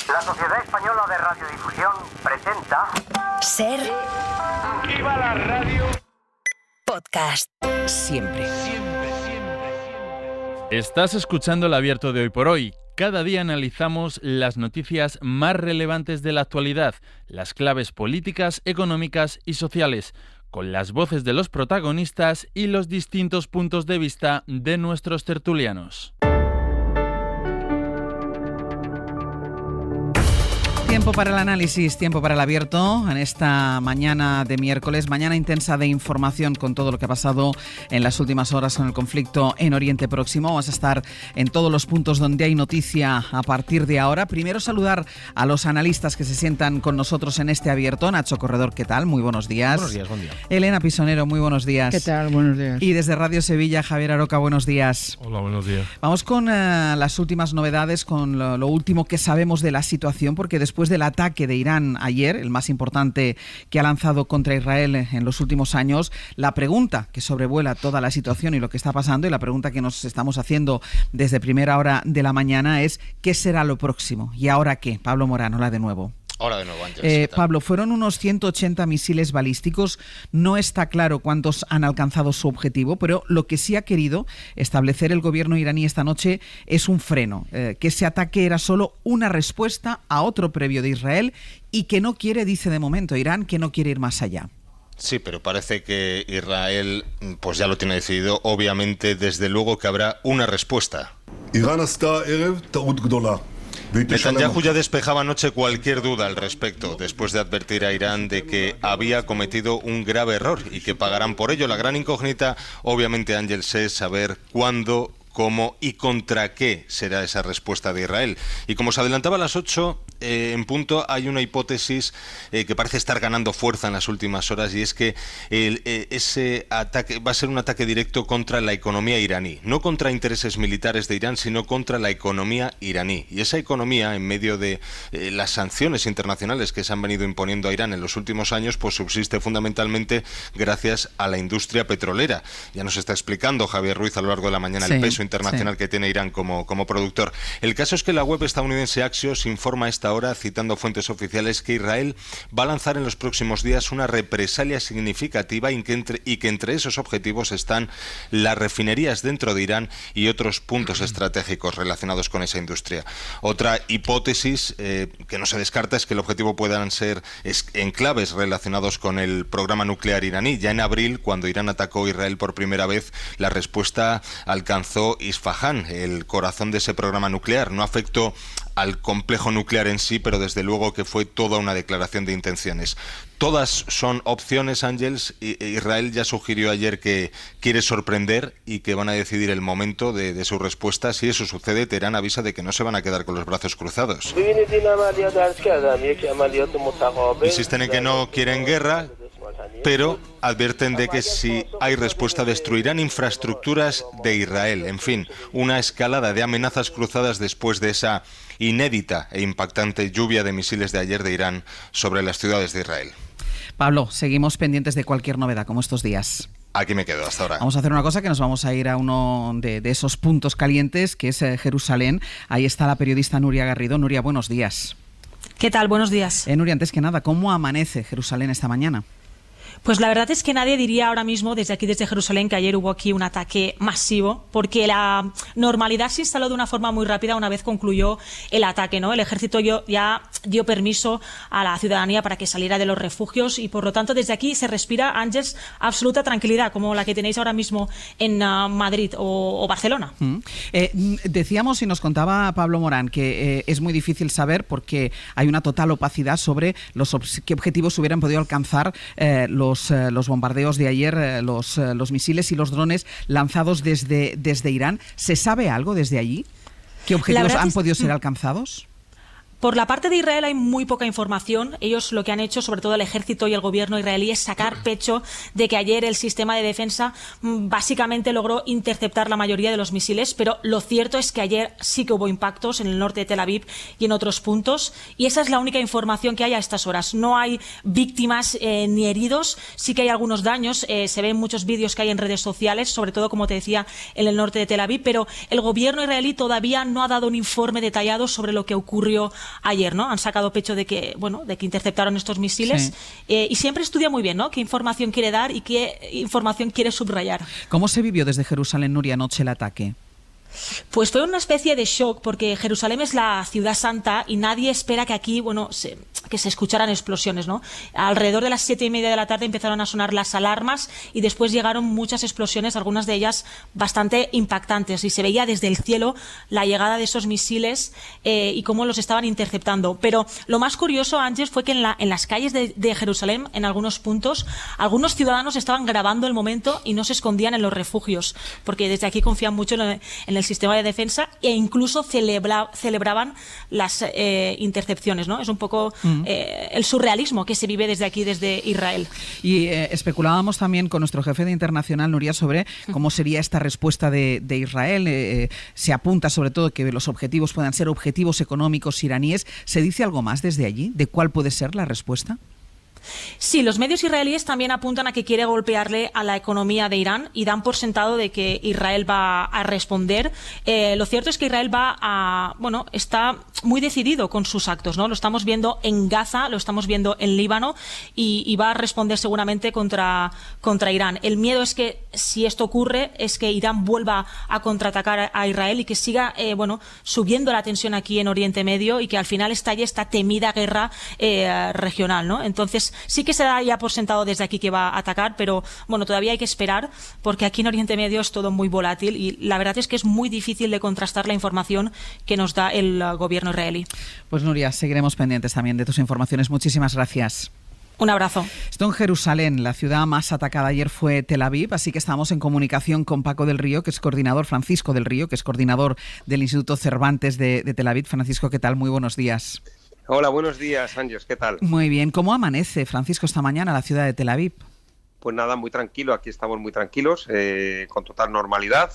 La Sociedad Española de Radiodifusión presenta... Ser... ¡Viva la radio! Podcast. Siempre. Estás escuchando el Abierto de Hoy por Hoy. Cada día analizamos las noticias más relevantes de la actualidad, las claves políticas, económicas y sociales, con las voces de los protagonistas y los distintos puntos de vista de nuestros tertulianos. Tiempo para el análisis, tiempo para el abierto en esta mañana de miércoles, mañana intensa de información con todo lo que ha pasado en las últimas horas con el conflicto en Oriente Próximo. Vamos a estar en todos los puntos donde hay noticia a partir de ahora. Primero saludar a los analistas que se sientan con nosotros en este abierto. Nacho Corredor, ¿qué tal? Muy buenos días. Buenos días, buen día. Elena Pisonero, muy buenos días. ¿Qué tal? Buenos días. Y desde Radio Sevilla, Javier Aroca, buenos días. Hola, buenos días. Vamos con las últimas novedades, con lo último que sabemos de la situación, porque después del ataque de Irán ayer, el más importante que ha lanzado contra Israel en los últimos años, la pregunta que sobrevuela toda la situación y lo que está pasando, y la pregunta que nos estamos haciendo desde primera hora de la mañana es ¿qué será lo próximo? ¿Y ahora qué? Pablo Morán, hola de nuevo. Hola de nuevo, Ángeles. Pablo, fueron unos 180 misiles balísticos. No está claro cuántos han alcanzado su objetivo, pero lo que sí ha querido establecer el gobierno iraní esta noche es un freno, que ese ataque era solo una respuesta a otro previo de Israel y que no quiere, dice de momento Irán, que no quiere ir más allá. Sí, pero parece que Israel pues ya lo tiene decidido. Obviamente, desde luego que habrá una respuesta. Netanyahu ya despejaba anoche cualquier duda al respecto, después de advertir a Irán de que había cometido un grave error y que pagarán por ello. La gran incógnita, obviamente, Ángeles, es saber cuándo, cómo y contra qué será esa respuesta de Israel. Y como se adelantaba a las 8 en punto, hay una hipótesis que parece estar ganando fuerza en las últimas horas, y es que ese ataque va a ser un ataque directo contra la economía iraní, no contra intereses militares de Irán, sino contra la economía iraní. Y esa economía, en medio de las sanciones internacionales que se han venido imponiendo a Irán en los últimos años, pues subsiste fundamentalmente gracias a la industria petrolera. Ya nos está explicando Javier Ruiz a lo largo de la mañana el peso internacional que tiene Irán como productor. El caso es que la web estadounidense Axios informa a esta hora, citando fuentes oficiales, que Israel va a lanzar en los próximos días una represalia significativa y que entre esos objetivos están las refinerías dentro de Irán y otros puntos estratégicos relacionados con esa industria. Otra hipótesis que no se descarta es que el objetivo puedan ser enclaves relacionados con el programa nuclear iraní. Ya en abril, cuando Irán atacó a Israel por primera vez, la respuesta alcanzó Isfahán, el corazón de ese programa nuclear. No afectó al complejo nuclear en sí, pero desde luego que fue toda una declaración de intenciones. Todas son opciones, Ángeles. Israel ya sugirió ayer que quiere sorprender y que van a decidir el momento de su respuesta. Si eso sucede, Teherán avisa de que no se van a quedar con los brazos cruzados. Insisten en que no quieren guerra, pero advierten de que si hay respuesta destruirán infraestructuras de Israel. En fin, una escalada de amenazas cruzadas después de esa inédita e impactante lluvia de misiles de ayer de Irán sobre las ciudades de Israel. Pablo, seguimos pendientes de cualquier novedad, como estos días. Aquí me quedo hasta ahora. Vamos a hacer una cosa, que nos vamos a ir a uno de esos puntos calientes, que es Jerusalén. Ahí está la periodista Nuria Garrido. Nuria, buenos días. ¿Qué tal? Buenos días. Nuria, antes que nada, ¿cómo amanece Jerusalén esta mañana? Pues la verdad es que nadie diría ahora mismo desde aquí, desde Jerusalén, que ayer hubo aquí un ataque masivo, porque la normalidad se instaló de una forma muy rápida una vez concluyó el ataque, ¿no? El ejército ya dio permiso a la ciudadanía para que saliera de los refugios y, por lo tanto, desde aquí se respira, Ángeles, absoluta tranquilidad, como la que tenéis ahora mismo en Madrid o Barcelona. Decíamos y nos contaba Pablo Morán que es muy difícil saber, porque hay una total opacidad sobre qué objetivos hubieran podido alcanzar los bombardeos de ayer, los misiles y los drones lanzados desde Irán. ¿Se sabe algo desde allí? ¿Qué objetivos han podido ser alcanzados? Por la parte de Israel hay muy poca información. Ellos lo que han hecho, sobre todo el ejército y el gobierno israelí, es sacar pecho de que ayer el sistema de defensa básicamente logró interceptar la mayoría de los misiles, pero lo cierto es que ayer sí que hubo impactos en el norte de Tel Aviv y en otros puntos, y esa es la única información que hay a estas horas. No hay víctimas ni heridos, sí que hay algunos daños, se ven muchos vídeos que hay en redes sociales, sobre todo, como te decía, en el norte de Tel Aviv, pero el gobierno israelí todavía no ha dado un informe detallado sobre lo que ocurrió ayer, ¿no? Han sacado pecho de que interceptaron estos misiles, y siempre estudia muy bien, ¿no? Qué información quiere dar y qué información quiere subrayar. ¿Cómo se vivió desde Jerusalén, Nuria, anoche el ataque? Pues fue una especie de shock, porque Jerusalén es la ciudad santa y nadie espera que aquí, que se escucharan explosiones, ¿no? Alrededor de las 7:30 de la tarde empezaron a sonar las alarmas y después llegaron muchas explosiones, algunas de ellas bastante impactantes, y se veía desde el cielo la llegada de esos misiles y cómo los estaban interceptando. Pero lo más curioso, Ángel, fue que en las calles de Jerusalén, en algunos puntos, algunos ciudadanos estaban grabando el momento y no se escondían en los refugios, porque desde aquí confían mucho en el sistema de defensa, e incluso celebraban las intercepciones, ¿no? Es un poco el surrealismo que se vive desde aquí, desde Israel. Y especulábamos también con nuestro jefe de internacional, Nuria, sobre cómo sería esta respuesta de Israel. Se apunta sobre todo que los objetivos puedan ser objetivos económicos iraníes. ¿Se dice algo más desde allí de cuál puede ser la respuesta? Sí, los medios israelíes también apuntan a que quiere golpearle a la economía de Irán y dan por sentado de que Israel va a responder. Lo cierto es que Israel está muy decidido con sus actos, ¿no? Lo estamos viendo en Gaza, lo estamos viendo en Líbano y va a responder seguramente contra Irán. El miedo es que si esto ocurre es que Irán vuelva a contraatacar a Israel y que siga subiendo la tensión aquí en Oriente Medio y que al final estalle esta temida guerra regional, ¿no? Entonces sí que se da ya por sentado desde aquí que va a atacar, pero todavía hay que esperar, porque aquí en Oriente Medio es todo muy volátil y la verdad es que es muy difícil de contrastar la información que nos da el gobierno israelí. Pues Nuria, seguiremos pendientes también de tus informaciones. Muchísimas gracias. Un abrazo. Esto en Jerusalén, la ciudad más atacada ayer fue Tel Aviv, así que estamos en comunicación con Paco del Río, que es coordinador, Francisco del Río, que es coordinador del Instituto Cervantes de Tel Aviv. Francisco, ¿qué tal? Muy buenos días. Hola, buenos días, Ángeles, ¿qué tal? Muy bien. ¿Cómo amanece, Francisco, esta mañana la ciudad de Tel Aviv? Pues nada, muy tranquilo, aquí estamos muy tranquilos, con total normalidad.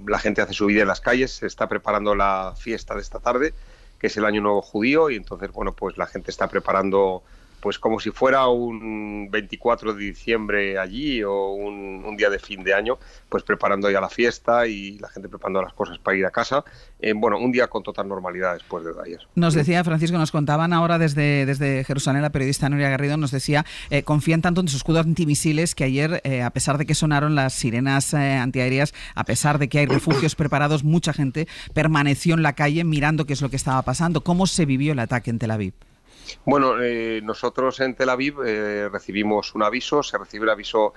La gente hace su vida en las calles, se está preparando la fiesta de esta tarde, que es el Año Nuevo Judío, y entonces, pues la gente está preparando pues como si fuera un 24 de diciembre allí o un día de fin de año, pues preparando ya la fiesta y la gente preparando las cosas para ir a casa. Un día con total normalidad después de ayer. Nos decía, Francisco, nos contaban ahora desde Jerusalén, la periodista Nuria Garrido nos decía, confían tanto en su escudo antimisiles que ayer, a pesar de que sonaron las sirenas antiaéreas, a pesar de que hay refugios preparados, mucha gente permaneció en la calle mirando qué es lo que estaba pasando. ¿Cómo se vivió el ataque en Tel Aviv? Bueno, nosotros en Tel Aviv recibimos un aviso, se recibe el aviso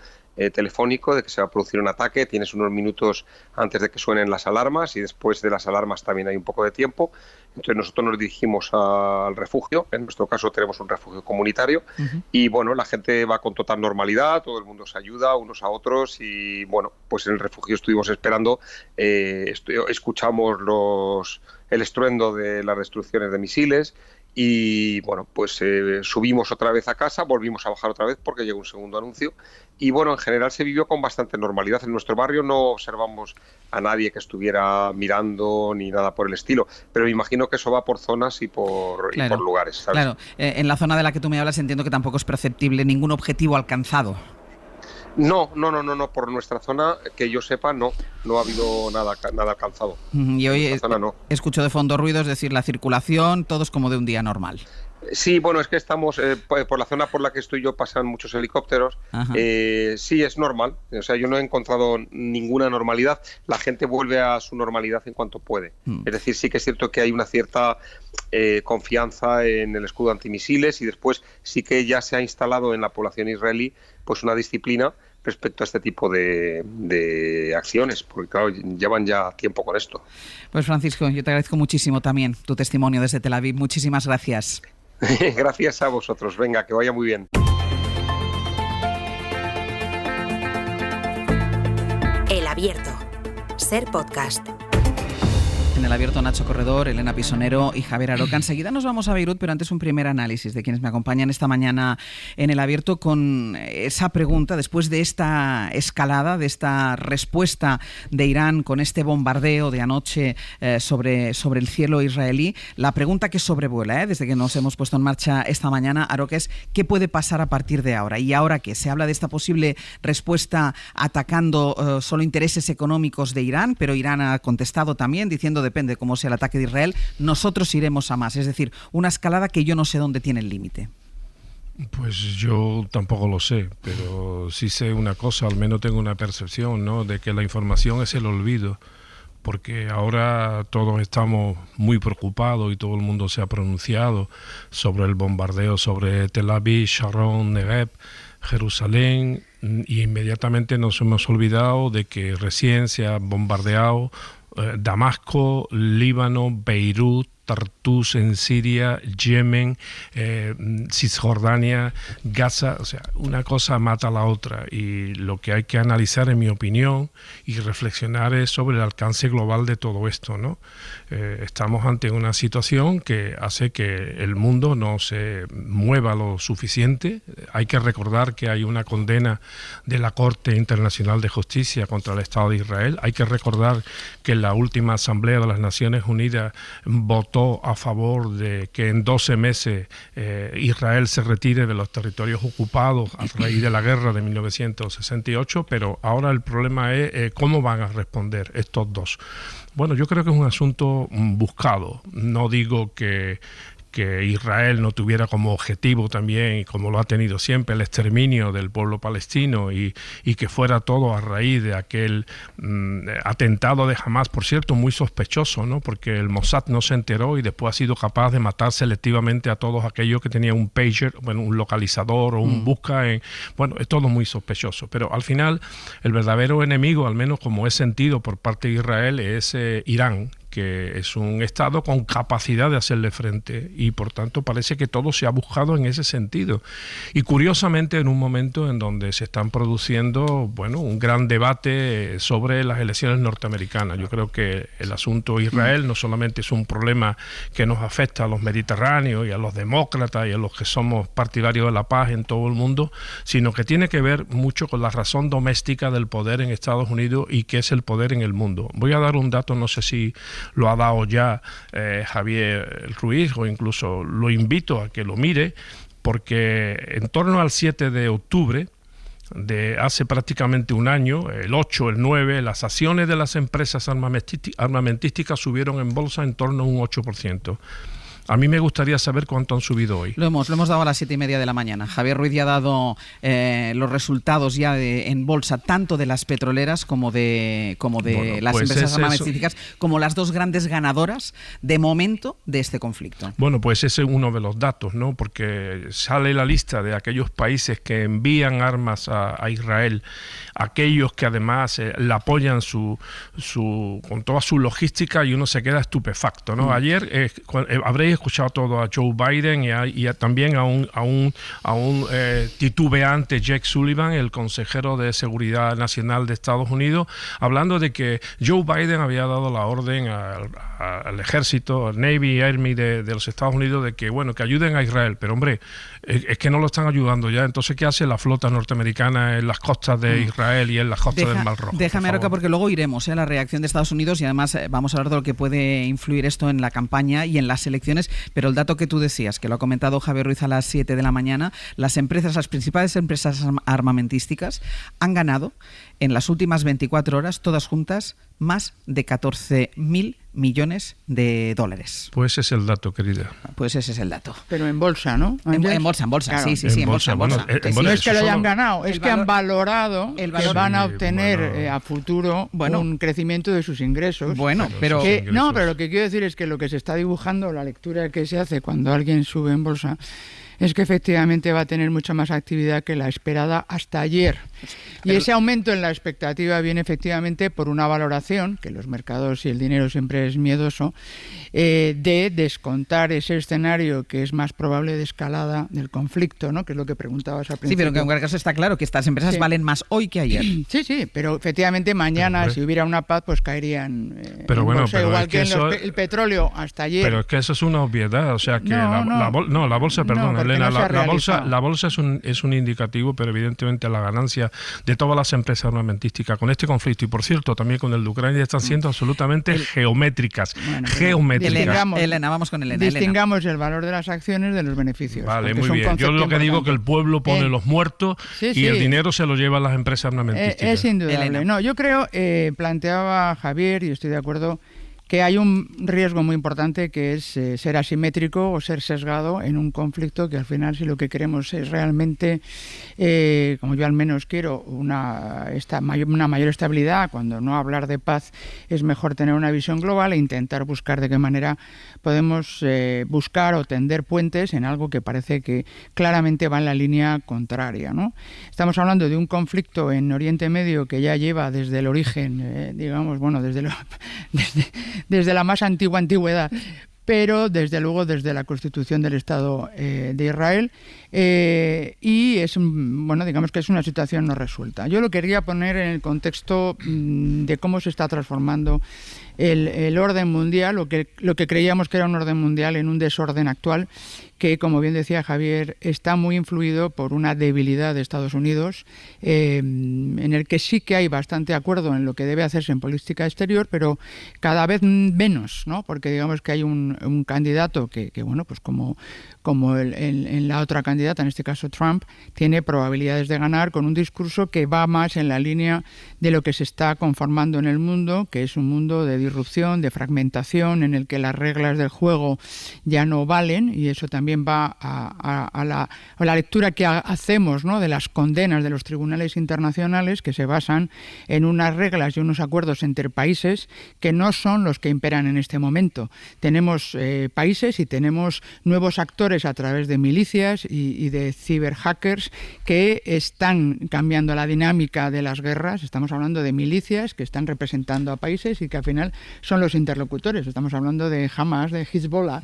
telefónico de que se va a producir un ataque. Tienes unos minutos antes de que suenen las alarmas y después de las alarmas también hay un poco de tiempo. Entonces nosotros nos dirigimos al refugio, en nuestro caso tenemos un refugio comunitario y la gente va con total normalidad, todo el mundo se ayuda unos a otros y pues en el refugio estuvimos esperando, escuchamos el estruendo de las destrucciones de misiles. Y subimos otra vez a casa, volvimos a bajar otra vez porque llegó un segundo anuncio. Y en general se vivió con bastante normalidad. En nuestro barrio no observamos a nadie que estuviera mirando ni nada por el estilo. Pero me imagino que eso va por zonas y por lugares, ¿sabes? Claro, en la zona de la que tú me hablas entiendo que tampoco es perceptible ningún objetivo alcanzado. No, por nuestra zona, que yo sepa, no ha habido nada alcanzado. Y hoy escucho de fondo ruidos, es decir, la circulación, todo es como de un día normal. Sí, es que estamos, por la zona por la que estoy yo pasan muchos helicópteros, sí, es normal, o sea, yo no he encontrado ninguna normalidad, la gente vuelve a su normalidad en cuanto puede, es decir, sí que es cierto que hay una cierta confianza en el escudo antimisiles y después sí que ya se ha instalado en la población israelí pues una disciplina respecto a este tipo de acciones, porque claro, llevan ya tiempo con esto. Pues Francisco, yo te agradezco muchísimo también tu testimonio desde Tel Aviv, muchísimas gracias. Gracias a vosotros, venga, que vaya muy bien. El Abierto, SER Podcast. En El Abierto, Nacho Corredor, Elena Pisonero y Javier Aroca. Enseguida nos vamos a Beirut, pero antes un primer análisis de quienes me acompañan esta mañana en El Abierto con esa pregunta, después de esta escalada, de esta respuesta de Irán con este bombardeo de anoche sobre el cielo israelí. La pregunta que sobrevuela, desde que nos hemos puesto en marcha esta mañana, Aroca, es ¿qué puede pasar a partir de ahora? ¿Y ahora qué? Se habla de esta posible respuesta atacando solo intereses económicos de Irán, pero Irán ha contestado también diciendo depende de cómo sea el ataque de Israel, nosotros iremos a más. Es decir, una escalada que yo no sé dónde tiene el límite. Pues yo tampoco lo sé, pero sí sé una cosa, al menos tengo una percepción, ¿no?, de que la información es el olvido, porque ahora todos estamos muy preocupados y todo el mundo se ha pronunciado sobre el bombardeo sobre Tel Aviv, Sharon, Negev, Jerusalén, y inmediatamente nos hemos olvidado de que recién se ha bombardeado Damasco, Líbano, Beirut, Tartus en Siria, Yemen, Cisjordania, Gaza. O sea, una cosa mata a la otra, y lo que hay que analizar, en mi opinión, y reflexionar es sobre el alcance global de todo esto, ¿no? Estamos ante una situación que hace que el mundo no se mueva lo suficiente. Hay que recordar que hay una condena de la Corte Internacional de Justicia contra el Estado de Israel. Hay que recordar que la última Asamblea de las Naciones Unidas votó a favor de que en 12 meses Israel se retire de los territorios ocupados a raíz de la guerra de 1968, pero ahora el problema es cómo van a responder estos dos. Bueno, yo creo que es un asunto buscado. No digo que Israel no tuviera como objetivo también, y como lo ha tenido siempre, el exterminio del pueblo palestino, y que fuera todo a raíz de aquel atentado de Hamas, por cierto, muy sospechoso, ¿no?, porque el Mossad no se enteró y después ha sido capaz de matar selectivamente a todos aquellos que tenían un pager, bueno, un localizador o un busca. Bueno, es todo muy sospechoso, pero al final el verdadero enemigo, al menos como es sentido por parte de Israel, es Irán, que es un Estado con capacidad de hacerle frente, y por tanto parece que todo se ha buscado en ese sentido. Y curiosamente, en un momento en donde se están produciendo, bueno, un gran debate sobre las elecciones norteamericanas. Yo creo que el asunto Israel no solamente es un problema que nos afecta a los mediterráneos y a los demócratas y a los que somos partidarios de la paz en todo el mundo, sino que tiene que ver mucho con la razón doméstica del poder en Estados Unidos y que es el poder en el mundo. Voy a dar un dato, no sé si lo ha dado ya Javier Ruiz, o incluso lo invito a que lo mire, porque en torno al 7 de octubre de hace prácticamente un año, el 8, el 9, las acciones de las empresas armamentísticas subieron en bolsa en torno a un 8%. A mí me gustaría saber cuánto han subido hoy. Lo hemos dado a las 7:30 de la mañana. Javier Ruiz ya ha dado los resultados ya en bolsa, tanto de las petroleras como de las pues empresas armamentísticas, como las dos grandes ganadoras de momento de este conflicto. Bueno, pues ese es uno de los datos, ¿no? Porque sale la lista de aquellos países que envían armas a Israel, aquellos que además le apoyan con toda su logística, y uno se queda estupefacto, ¿no? Ayer habréis escuchado todo a Joe Biden y también a un titubeante Jake Sullivan, el consejero de Seguridad Nacional de Estados Unidos, hablando de que Joe Biden había dado la orden al ejército, al Navy y Army de los Estados Unidos, de que, bueno, que ayuden a Israel. Pero, hombre, es que no lo están ayudando ya. Entonces, ¿qué hace la flota norteamericana en las costas de Israel y en las costas del Mar Rojo? Déjame, Roca, porque luego iremos a la reacción de Estados Unidos, y además vamos a hablar de lo que puede influir esto en la campaña y en las elecciones. Pero el dato que tú decías, que lo ha comentado Javier Ruiz a las 7 de la mañana, las principales empresas armamentísticas han ganado en las últimas 24 horas, todas juntas, más de 14.000 millones de dólares. Pues ese es el dato, querida. Pues ese es el dato. Pero en bolsa, ¿no? En bolsa, claro. Sí, en bolsa. Bueno, no es que lo hayan ganado, es que han valorado que van a obtener a futuro un crecimiento de sus ingresos. Bueno, pero... pero lo que quiero decir es que lo que se está dibujando, la lectura que se hace cuando alguien sube en bolsa, es que efectivamente va a tener mucha más actividad que la esperada hasta ayer. Y ese aumento en la expectativa viene efectivamente por una valoración, que los mercados y el dinero siempre es miedoso, de descontar ese escenario que es más probable de escalada del conflicto, ¿no? Que es lo que preguntabas al principio. Sí, pero que en cualquier caso está claro que estas empresas valen más hoy que ayer. Sí, pero efectivamente mañana, si hubiera una paz, pues caerían igual que el petróleo hasta ayer. Pero es que eso es una obviedad, o sea que la bolsa, perdón, Elena, la bolsa es un indicativo, pero evidentemente la ganancia de todas las empresas armamentísticas con este conflicto, y por cierto también con el de Ucrania, están siendo absolutamente geométricas. Elena, vamos con Elena. Distingamos el valor de las acciones de los beneficios. Vale, muy bien. Yo lo que digo es que el pueblo pone los muertos y el dinero se lo llevan las empresas armamentísticas. Es indudable. No, yo creo, planteaba Javier, y estoy de acuerdo, que hay un riesgo muy importante que es ser asimétrico o ser sesgado en un conflicto que al final, si lo que queremos es realmente, como yo al menos quiero, una mayor estabilidad, cuando no hablar de paz es mejor tener una visión global e intentar buscar de qué manera podemos buscar o tender puentes en algo que parece que claramente va en la línea contraria, ¿no? Estamos hablando de un conflicto en Oriente Medio que ya lleva desde el origen, digamos, bueno, desde la más antigua antigüedad, pero desde luego desde la constitución del Estado de Israel, y es, bueno, digamos que es una situación no resuelta. Yo lo quería poner en el contexto de cómo se está transformando el orden mundial, lo que creíamos que era un orden mundial en un desorden actual que, como bien decía Javier, está muy influido por una debilidad de Estados Unidos, en el que sí que hay bastante acuerdo en lo que debe hacerse en política exterior, pero cada vez menos, ¿no? Porque digamos que hay un candidato que bueno, pues como en la otra candidata, en este caso Trump, tiene probabilidades de ganar con un discurso que va más en la línea de lo que se está conformando en el mundo, que es un mundo de disrupción, de fragmentación, en el que las reglas del juego ya no valen, y eso también va a la lectura que hacemos, ¿no?, de las condenas de los tribunales internacionales, que se basan en unas reglas y unos acuerdos entre países que no son los que imperan en este momento. Tenemos países y tenemos nuevos actores a través de milicias y de ciberhackers que están cambiando la dinámica de las guerras. Estamos hablando de milicias que están representando a países y que al final son los interlocutores. Estamos hablando de Hamas, de Hezbollah,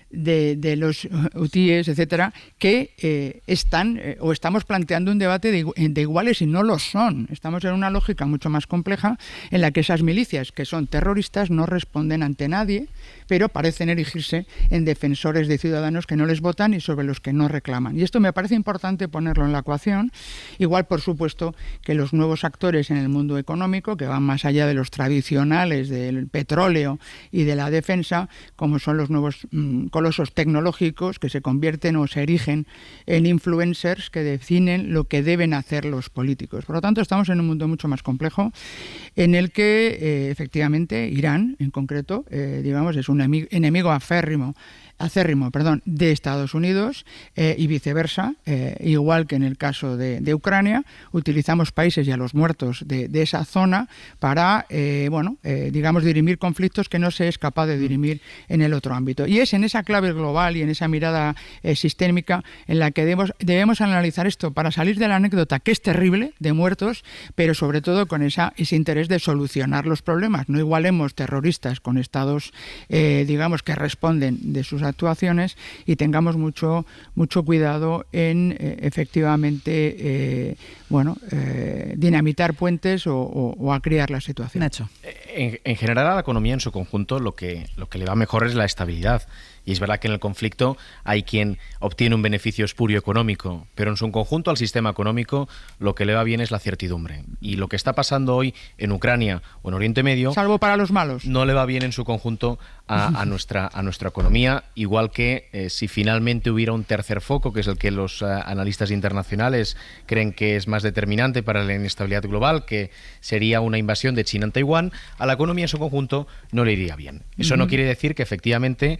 de los hutíes, etcétera, que están o estamos planteando un debate de iguales y no lo son. Estamos en una lógica mucho más compleja en la que esas milicias, que son terroristas, no responden ante nadie, pero parecen erigirse en defensores de ciudadanos que no les votan y sobre los que no reclaman. Y esto me parece importante ponerlo en la ecuación. Igual, por supuesto, que los nuevos actores en el mundo económico, que van más allá de los tradicionales del petróleo y de la defensa, como son los nuevos colosos tecnológicos que se convierten o se erigen en influencers que definen lo que deben hacer los políticos. Por lo tanto, estamos en un mundo mucho más complejo en el que efectivamente Irán, en concreto, digamos, es un enemigo acérrimo de Estados Unidos, y viceversa, igual que en el caso de Ucrania. Utilizamos países y a los muertos de esa zona para, digamos, dirimir conflictos que no se es capaz de dirimir en el otro ámbito. Y es en esa clave global y en esa mirada sistémica en la que debemos analizar esto para salir de la anécdota, que es terrible, de muertos, pero sobre todo con ese interés de solucionar los problemas. No igualemos terroristas con estados, digamos, que responden de sus actuaciones, y tengamos mucho cuidado en efectivamente dinamitar puentes o acriar la situación. Nacho. En general, a la economía en su conjunto lo que le va mejor es la estabilidad. Y es verdad que en el conflicto hay quien obtiene un beneficio espurio económico, pero en su conjunto al sistema económico lo que le va bien es la certidumbre. Y lo que está pasando hoy en Ucrania o en Oriente Medio, salvo para los malos, no le va bien en su conjunto a nuestra economía, igual que si finalmente hubiera un tercer foco, que es el que los analistas internacionales creen que es más determinante para la inestabilidad global, que sería una invasión de China en Taiwán, a la economía en su conjunto no le iría bien. Eso no quiere decir que efectivamente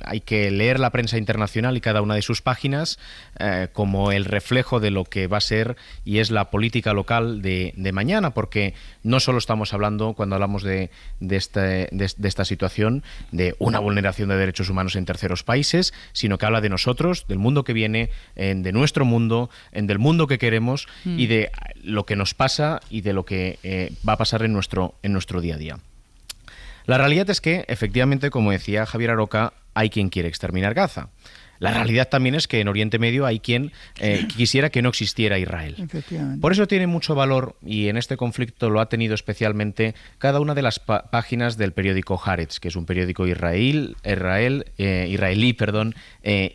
hay que leer la prensa internacional y cada una de sus páginas como el reflejo de lo que va a ser y es la política local de mañana, porque no solo estamos hablando, cuando hablamos de esta situación, de una vulneración de derechos humanos en terceros países, sino que habla de nosotros, del mundo que viene, de nuestro mundo, del mundo que queremos y de lo que nos pasa y de lo que va a pasar en nuestro día a día. La realidad es que, efectivamente, como decía Javier Aroca, hay quien quiere exterminar Gaza. La realidad también es que en Oriente Medio hay quien quisiera que no existiera Israel. Por eso tiene mucho valor, y en este conflicto lo ha tenido especialmente, cada una de las páginas del periódico Haaretz, que es un periódico israelí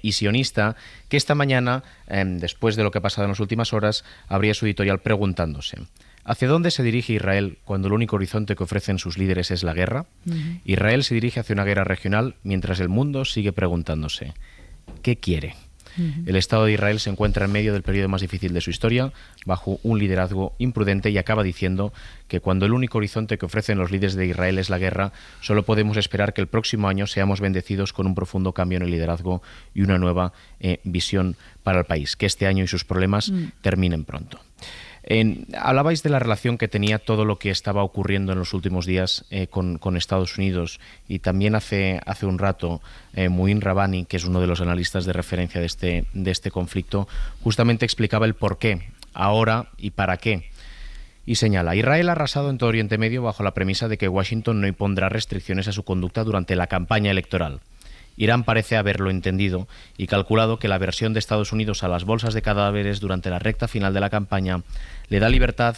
y sionista, que esta mañana, después de lo que ha pasado en las últimas horas, abría su editorial preguntándose: ¿hacia dónde se dirige Israel cuando el único horizonte que ofrecen sus líderes es la guerra? Israel se dirige hacia una guerra regional mientras el mundo sigue preguntándose: ¿qué quiere? El Estado de Israel se encuentra en medio del periodo más difícil de su historia, bajo un liderazgo imprudente, y acaba diciendo que cuando el único horizonte que ofrecen los líderes de Israel es la guerra, solo podemos esperar que el próximo año seamos bendecidos con un profundo cambio en el liderazgo y una nueva visión para el país, que este año y sus problemas terminen pronto. Hablabais de la relación que tenía todo lo que estaba ocurriendo en los últimos días con Estados Unidos, y también hace un rato Mouin Rabbani, que es uno de los analistas de referencia de este conflicto, justamente explicaba el por qué, ahora y para qué. Y señala: Israel ha arrasado en todo Oriente Medio bajo la premisa de que Washington no impondrá restricciones a su conducta durante la campaña electoral. Irán parece haberlo entendido y calculado que la aversión de Estados Unidos a las bolsas de cadáveres durante la recta final de la campaña le da libertad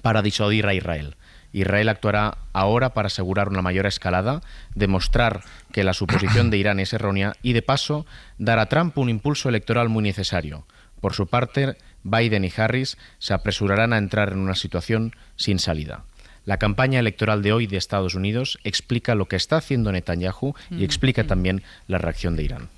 para disuadir a Israel. Israel actuará ahora para asegurar una mayor escalada, demostrar que la suposición de Irán es errónea y, de paso, dar a Trump un impulso electoral muy necesario. Por su parte, Biden y Harris se apresurarán a entrar en una situación sin salida. La campaña electoral de hoy de Estados Unidos explica lo que está haciendo Netanyahu y explica también la reacción de Irán.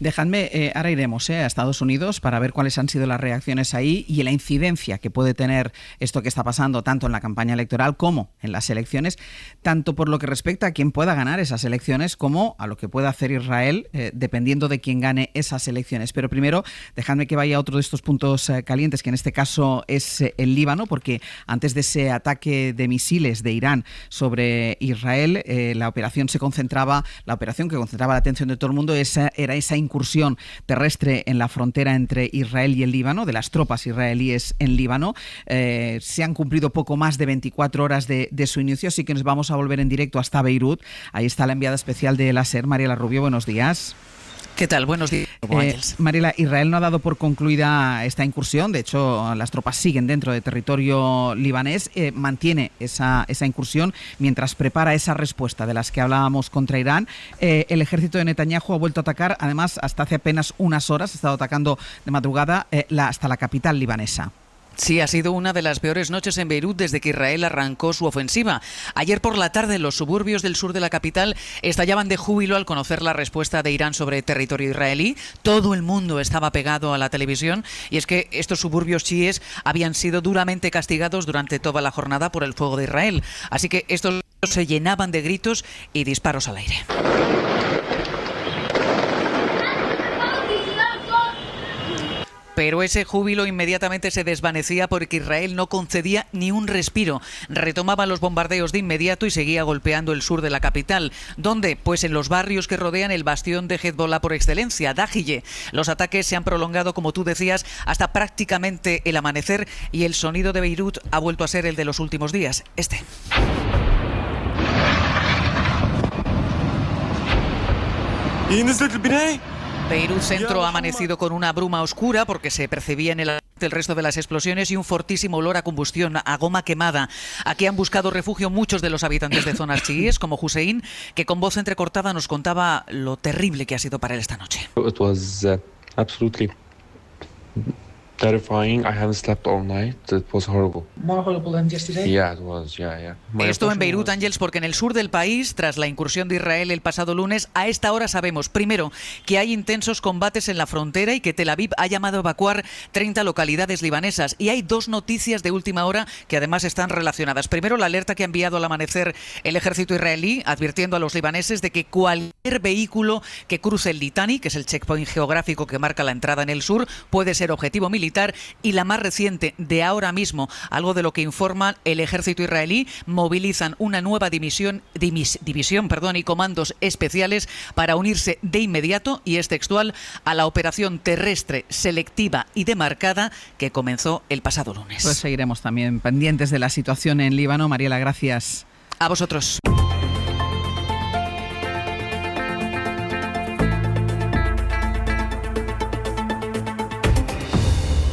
Dejadme, ahora iremos a Estados Unidos para ver cuáles han sido las reacciones ahí y la incidencia que puede tener esto que está pasando tanto en la campaña electoral como en las elecciones, tanto por lo que respecta a quién pueda ganar esas elecciones como a lo que pueda hacer Israel, dependiendo de quién gane esas elecciones. Pero primero, dejadme que vaya a otro de estos puntos calientes, que en este caso es el Líbano, porque antes de ese ataque de misiles de Irán sobre Israel, la operación que concentraba la atención de todo el mundo era esa incursión terrestre en la frontera entre Israel y el Líbano, de las tropas israelíes en Líbano. Se han cumplido poco más de 24 horas de su inicio, así que nos vamos a volver en directo hasta Beirut. Ahí está la enviada especial de la SER, Mariela Rubio. Buenos días. ¿Qué tal? Buenos días. Mariela, Israel no ha dado por concluida esta incursión. De hecho, las tropas siguen dentro de territorio libanés. Mantiene esa incursión mientras prepara esa respuesta de las que hablábamos contra Irán. El ejército de Netanyahu ha vuelto a atacar, además, hasta hace apenas unas horas, ha estado atacando de madrugada hasta la capital libanesa. Sí, ha sido una de las peores noches en Beirut desde que Israel arrancó su ofensiva. Ayer por la tarde los suburbios del sur de la capital estallaban de júbilo al conocer la respuesta de Irán sobre territorio israelí. Todo el mundo estaba pegado a la televisión, y es que estos suburbios chiíes habían sido duramente castigados durante toda la jornada por el fuego de Israel. Así que estos se llenaban de gritos y disparos al aire. Pero ese júbilo inmediatamente se desvanecía porque Israel no concedía ni un respiro. Retomaba los bombardeos de inmediato y seguía golpeando el sur de la capital. ¿Dónde? Pues en los barrios que rodean el bastión de Hezbollah por excelencia, Dahiyeh. Los ataques se han prolongado, como tú decías, hasta prácticamente el amanecer, y el sonido de Beirut ha vuelto a ser el de los últimos días, este. Beirut Centro ha amanecido con una bruma oscura porque se percibía en el resto de las explosiones y un fortísimo olor a combustión, a goma quemada. Aquí han buscado refugio muchos de los habitantes de zonas chiíes, como Hussein, que con voz entrecortada nos contaba lo terrible que ha sido para él esta noche. It was absolutely terrifying. I haven't slept all night. It was horrible. More horrible than yesterday? Yeah, it was. Yeah. Esto en Beirut, Ángels, porque en el sur del país, tras la incursión de Israel el pasado lunes, a esta hora sabemos, primero, que hay intensos combates en la frontera y que Tel Aviv ha llamado a evacuar 30 localidades libanesas. Y hay dos noticias de última hora que además están relacionadas. Primero, la alerta que ha enviado al amanecer el ejército israelí, advirtiendo a los libaneses de que cualquier vehículo que cruce el Litani, que es el checkpoint geográfico que marca la entrada en el sur, puede ser objetivo militar. Y la más reciente, de ahora mismo, algo de lo que informa el ejército israelí, movilizan una nueva división y comandos especiales para unirse de inmediato, y es textual, a la operación terrestre selectiva y demarcada que comenzó el pasado lunes. Pues seguiremos también pendientes de la situación en Líbano. Mariela, gracias. A vosotros.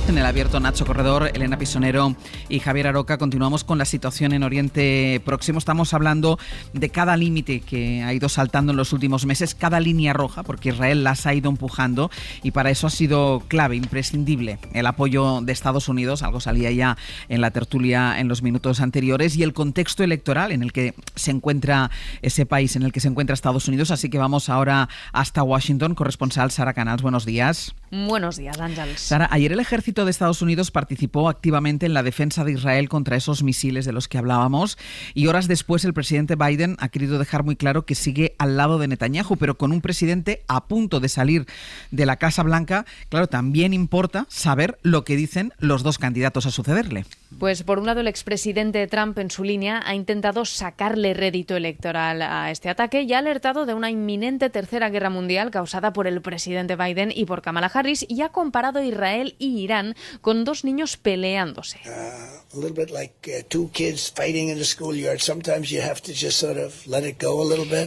En el abierto, Nacho Corredor, Elena Pisonero y Javier Aroca. Continuamos con la situación en Oriente Próximo. Estamos hablando de cada límite que ha ido saltando en los últimos meses, cada línea roja, porque Israel las ha ido empujando, y para eso ha sido clave, imprescindible, el apoyo de Estados Unidos. Algo salía ya en la tertulia en los minutos anteriores, y el contexto electoral en el que se encuentra ese país, en el que se encuentra Estados Unidos. Así que vamos ahora hasta Washington. Corresponsal Sara Canals, buenos días. Buenos días, Ángels. Sara, ayer el ejército de Estados Unidos participó activamente en la defensa de Israel contra esos misiles de los que hablábamos, y horas después el presidente Biden ha querido dejar muy claro que sigue al lado de Netanyahu, pero con un presidente a punto de salir de la Casa Blanca, claro, también importa saber lo que dicen los dos candidatos a sucederle. Pues por un lado el expresidente Trump en su línea ha intentado sacarle rédito electoral a este ataque y ha alertado de una inminente tercera guerra mundial causada por el presidente Biden y por Kamala Harris, y ha comparado Israel y Irán con dos niños peleándose.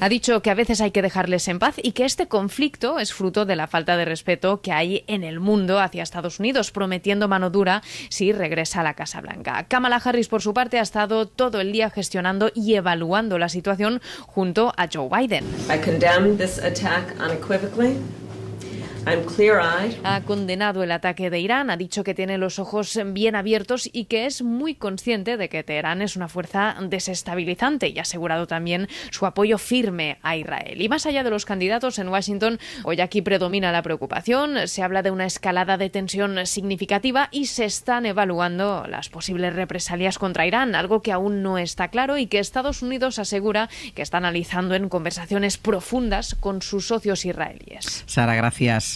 Ha dicho que a veces hay que dejarles en paz y que este conflicto es fruto de la falta de respeto que hay en el mundo hacia Estados Unidos, prometiendo mano dura si regresa a la Casa Blanca. Kamala Harris, por su parte, ha estado todo el día gestionando y evaluando la situación junto a Joe Biden. I condemn this attack unequivocally. Ha condenado el ataque de Irán, ha dicho que tiene los ojos bien abiertos y que es muy consciente de que Teherán es una fuerza desestabilizante, y ha asegurado también su apoyo firme a Israel. Y más allá de los candidatos en Washington, hoy aquí predomina la preocupación, se habla de una escalada de tensión significativa y se están evaluando las posibles represalias contra Irán, algo que aún no está claro y que Estados Unidos asegura que está analizando en conversaciones profundas con sus socios israelíes. Sara, gracias.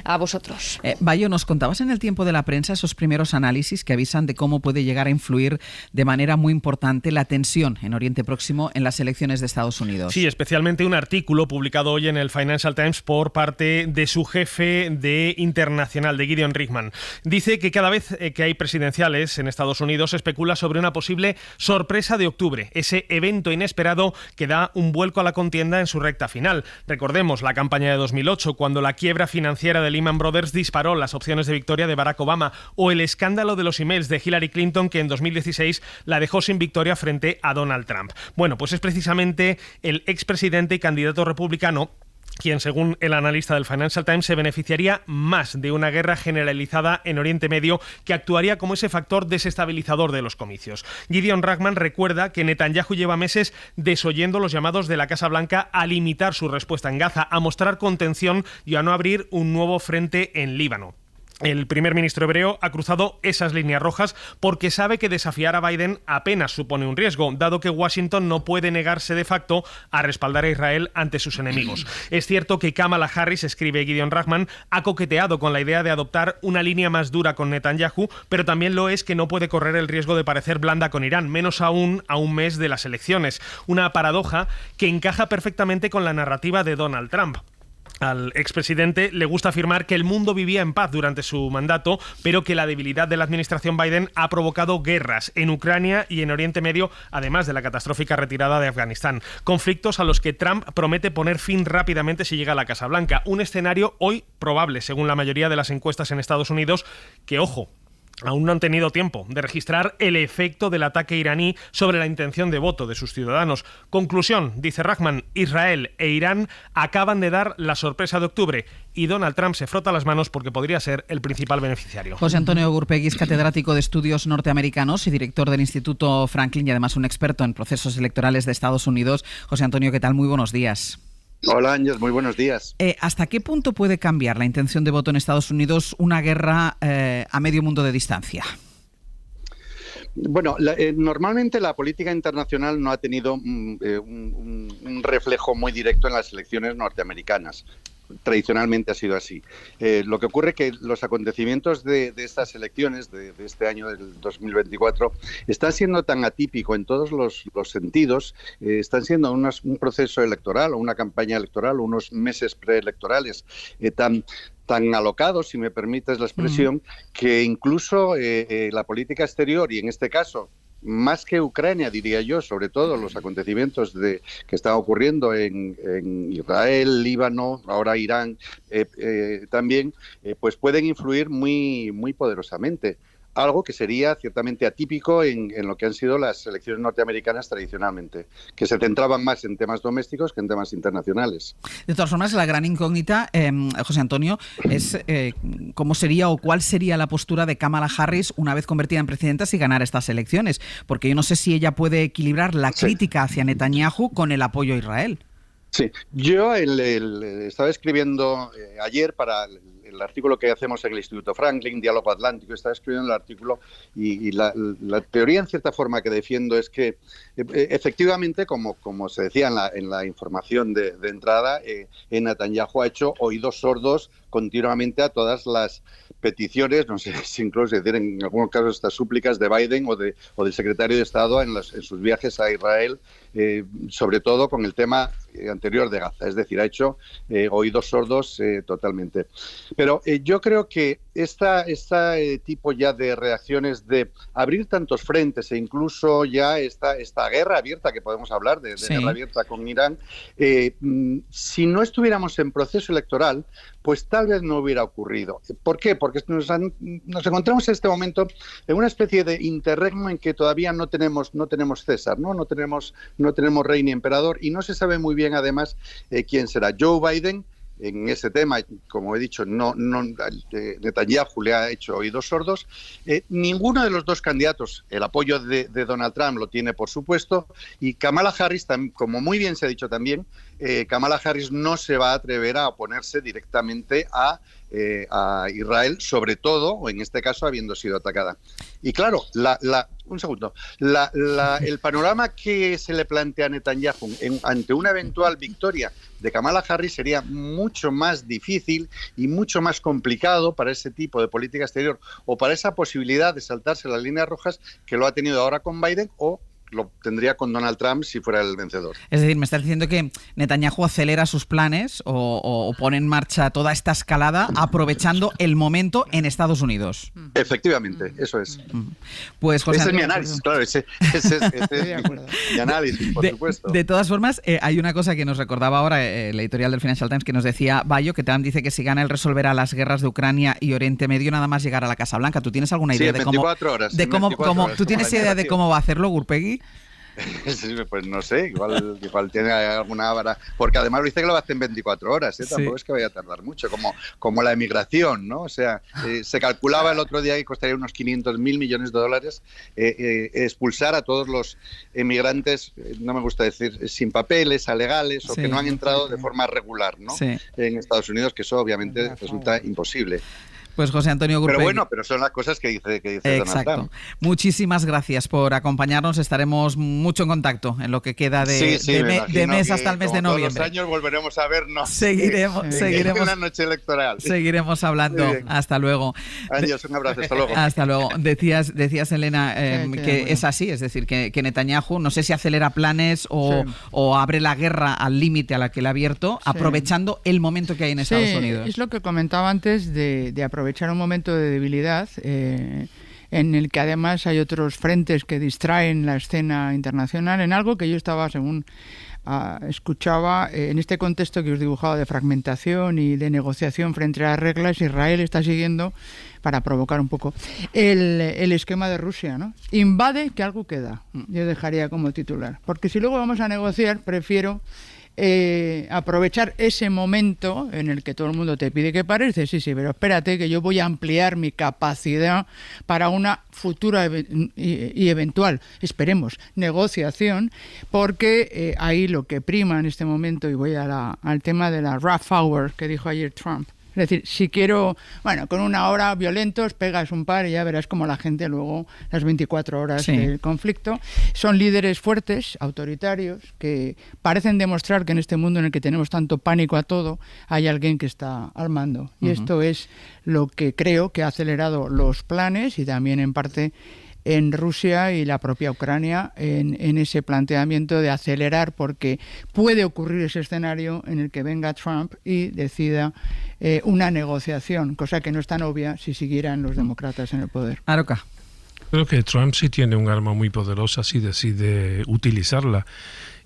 A vosotros. Bayo, nos contabas en el tiempo de la prensa esos primeros análisis que avisan de cómo puede llegar a influir de manera muy importante la tensión en Oriente Próximo en las elecciones de Estados Unidos. Sí, especialmente un artículo publicado hoy en el Financial Times por parte de su jefe de internacional, de Gideon Richman. Dice que cada vez que hay presidenciales en Estados Unidos se especula sobre una posible sorpresa de octubre, ese evento inesperado que da un vuelco a la contienda en su recta final. Recordemos la campaña de 2008, cuando la quiebra financiera de Lehman Brothers disparó las opciones de victoria de Barack Obama, o el escándalo de los emails de Hillary Clinton, que en 2016 la dejó sin victoria frente a Donald Trump. Bueno, pues es precisamente el expresidente y candidato republicano quien, según el analista del Financial Times, se beneficiaría más de una guerra generalizada en Oriente Medio, que actuaría como ese factor desestabilizador de los comicios. Gideon Richman recuerda que Netanyahu lleva meses desoyendo los llamados de la Casa Blanca a limitar su respuesta en Gaza, a mostrar contención y a no abrir un nuevo frente en Líbano. El primer ministro hebreo ha cruzado esas líneas rojas porque sabe que desafiar a Biden apenas supone un riesgo, dado que Washington no puede negarse de facto a respaldar a Israel ante sus enemigos. Es cierto que Kamala Harris, escribe Gideon Richman, ha coqueteado con la idea de adoptar una línea más dura con Netanyahu, pero también lo es que no puede correr el riesgo de parecer blanda con Irán, menos aún a un mes de las elecciones. Una paradoja que encaja perfectamente con la narrativa de Donald Trump. Al expresidente le gusta afirmar que el mundo vivía en paz durante su mandato, pero que la debilidad de la administración Biden ha provocado guerras en Ucrania y en Oriente Medio, además de la catastrófica retirada de Afganistán. Conflictos a los que Trump promete poner fin rápidamente si llega a la Casa Blanca. Un escenario hoy probable, según la mayoría de las encuestas en Estados Unidos, que, ojo, aún no han tenido tiempo de registrar el efecto del ataque iraní sobre la intención de voto de sus ciudadanos. Conclusión, dice Richman, Israel e Irán acaban de dar la sorpresa de octubre y Donald Trump se frota las manos porque podría ser el principal beneficiario. José Antonio Gurpegui es catedrático de Estudios Norteamericanos y director del Instituto Franklin y además un experto en procesos electorales de Estados Unidos. José Antonio, ¿qué tal? Muy buenos días. Hola, Ángel, muy buenos días. ¿Hasta qué punto puede cambiar la intención de voto en Estados Unidos una guerra a medio mundo de distancia? Bueno, normalmente la política internacional no ha tenido un reflejo muy directo en las elecciones norteamericanas. Tradicionalmente ha sido así. Lo que ocurre es que los acontecimientos de estas elecciones, de este año del 2024, están siendo tan atípico en todos los sentidos, están siendo un proceso electoral o una campaña electoral o unos meses preelectorales tan alocados, si me permites la expresión, que incluso la política exterior, y en este caso más que Ucrania, diría yo, sobre todo los acontecimientos que están ocurriendo en Israel, Líbano, ahora Irán también, pues pueden influir muy, muy poderosamente. Algo que sería ciertamente atípico en lo que han sido las elecciones norteamericanas tradicionalmente, que se centraban más en temas domésticos que en temas internacionales. De todas formas, la gran incógnita, José Antonio, es cómo sería o cuál sería la postura de Kamala Harris una vez convertida en presidenta si ganara estas elecciones, porque yo no sé si ella puede equilibrar la crítica hacia Netanyahu con el apoyo a Israel. Sí, yo estaba escribiendo ayer para el el artículo que hacemos en el Instituto Franklin, Diálogo Atlántico, está escribiendo el artículo y la teoría en cierta forma que defiendo es que efectivamente, como se decía en la información de entrada, Netanyahu ha hecho oídos sordos continuamente a todas las peticiones, no sé si incluso decir en algunos casos estas súplicas de Biden o del secretario de Estado en sus viajes a Israel, sobre todo con el tema anterior de Gaza, es decir, ha hecho oídos sordos totalmente. Pero yo creo que este tipo ya de reacciones de abrir tantos frentes e incluso ya esta guerra abierta, que podemos hablar de guerra abierta con Irán, si no estuviéramos en proceso electoral, pues tal vez no hubiera ocurrido. ¿Por qué? Porque nos encontramos en este momento en una especie de interregno en que todavía no tenemos César, no tenemos rey ni emperador, y no se sabe muy bien además quién será. Joe Biden, en ese tema, como he dicho, Netanyahu le ha hecho oídos sordos. Ninguno de los dos candidatos, el apoyo de Donald Trump lo tiene, por supuesto, y Kamala Harris, como muy bien se ha dicho también, Kamala Harris no se va a atrever a oponerse directamente a Israel, sobre todo, o en este caso, habiendo sido atacada. Y claro, el panorama que se le plantea a Netanyahu ante una eventual victoria de Kamala Harris sería mucho más difícil y mucho más complicado para ese tipo de política exterior o para esa posibilidad de saltarse las líneas rojas que lo ha tenido ahora con Biden o lo tendría con Donald Trump si fuera el vencedor. Es decir, me estás diciendo que Netanyahu acelera sus planes o pone en marcha toda esta escalada aprovechando el momento en Estados Unidos. Efectivamente, eso es. Pues, José ese Antonio, es mi análisis, claro, ese es mi análisis, por supuesto. De todas formas, hay una cosa que nos recordaba ahora el editorial del Financial Times que nos decía Bayo, que Trump dice que si gana él resolverá las guerras de Ucrania y Oriente Medio nada más llegar a la Casa Blanca. ¿Tú tienes alguna idea de cómo ¿tú tienes idea de cómo va a hacerlo, Gurpegui? Pues no sé, igual tiene alguna vara, porque además lo dice que lo hace en 24 horas, tampoco es que vaya a tardar mucho, como la emigración, ¿no? O sea, se calculaba el otro día que costaría unos 500.000 millones de dólares expulsar a todos los emigrantes, no me gusta decir sin papeles, alegales, o que no han entrado de forma regular, ¿no? En Estados Unidos, que eso obviamente resulta imposible. Pues José Antonio Gurpegui. Pero son las cosas que dice Donald Trump. Muchísimas gracias por acompañarnos. Estaremos mucho en contacto en lo que queda de mes hasta el mes de noviembre. Todos los años volveremos a vernos. Seguiremos en la noche electoral. Seguiremos hablando. Hasta luego. Adiós, un abrazo. Hasta luego. Hasta luego. Decías Elena, que es así, es decir, que Netanyahu no sé si acelera planes o abre la guerra al límite a la que le ha abierto, aprovechando el momento que hay en Estados Unidos. Es lo que comentaba antes de aprovechar un momento de debilidad en el que además hay otros frentes que distraen la escena internacional, en algo que yo estaba, según escuchaba, en este contexto que os dibujaba de fragmentación y de negociación frente a las reglas. Israel está siguiendo, para provocar un poco, el esquema de Rusia, ¿no? Invade que algo queda, yo dejaría como titular, porque si luego vamos a negociar, prefiero aprovechar ese momento en el que todo el mundo te pide que pares, sí, pero espérate que yo voy a ampliar mi capacidad para una futura y eventual, esperemos, negociación, porque ahí lo que prima en este momento, y voy al tema de la rough hour que dijo ayer Trump. Es decir, si quiero, con una hora violentos, pegas un par y ya verás como la gente luego, las 24 horas del conflicto, son líderes fuertes, autoritarios, que parecen demostrar que en este mundo en el que tenemos tanto pánico a todo, hay alguien que está al mando. Y esto es lo que creo que ha acelerado los planes y también en parte en Rusia y la propia Ucrania en ese planteamiento de acelerar, porque puede ocurrir ese escenario en el que venga Trump y decida una negociación, cosa que no es tan obvia si siguieran los demócratas en el poder. Aroca. Creo que Trump sí tiene un arma muy poderosa si decide utilizarla.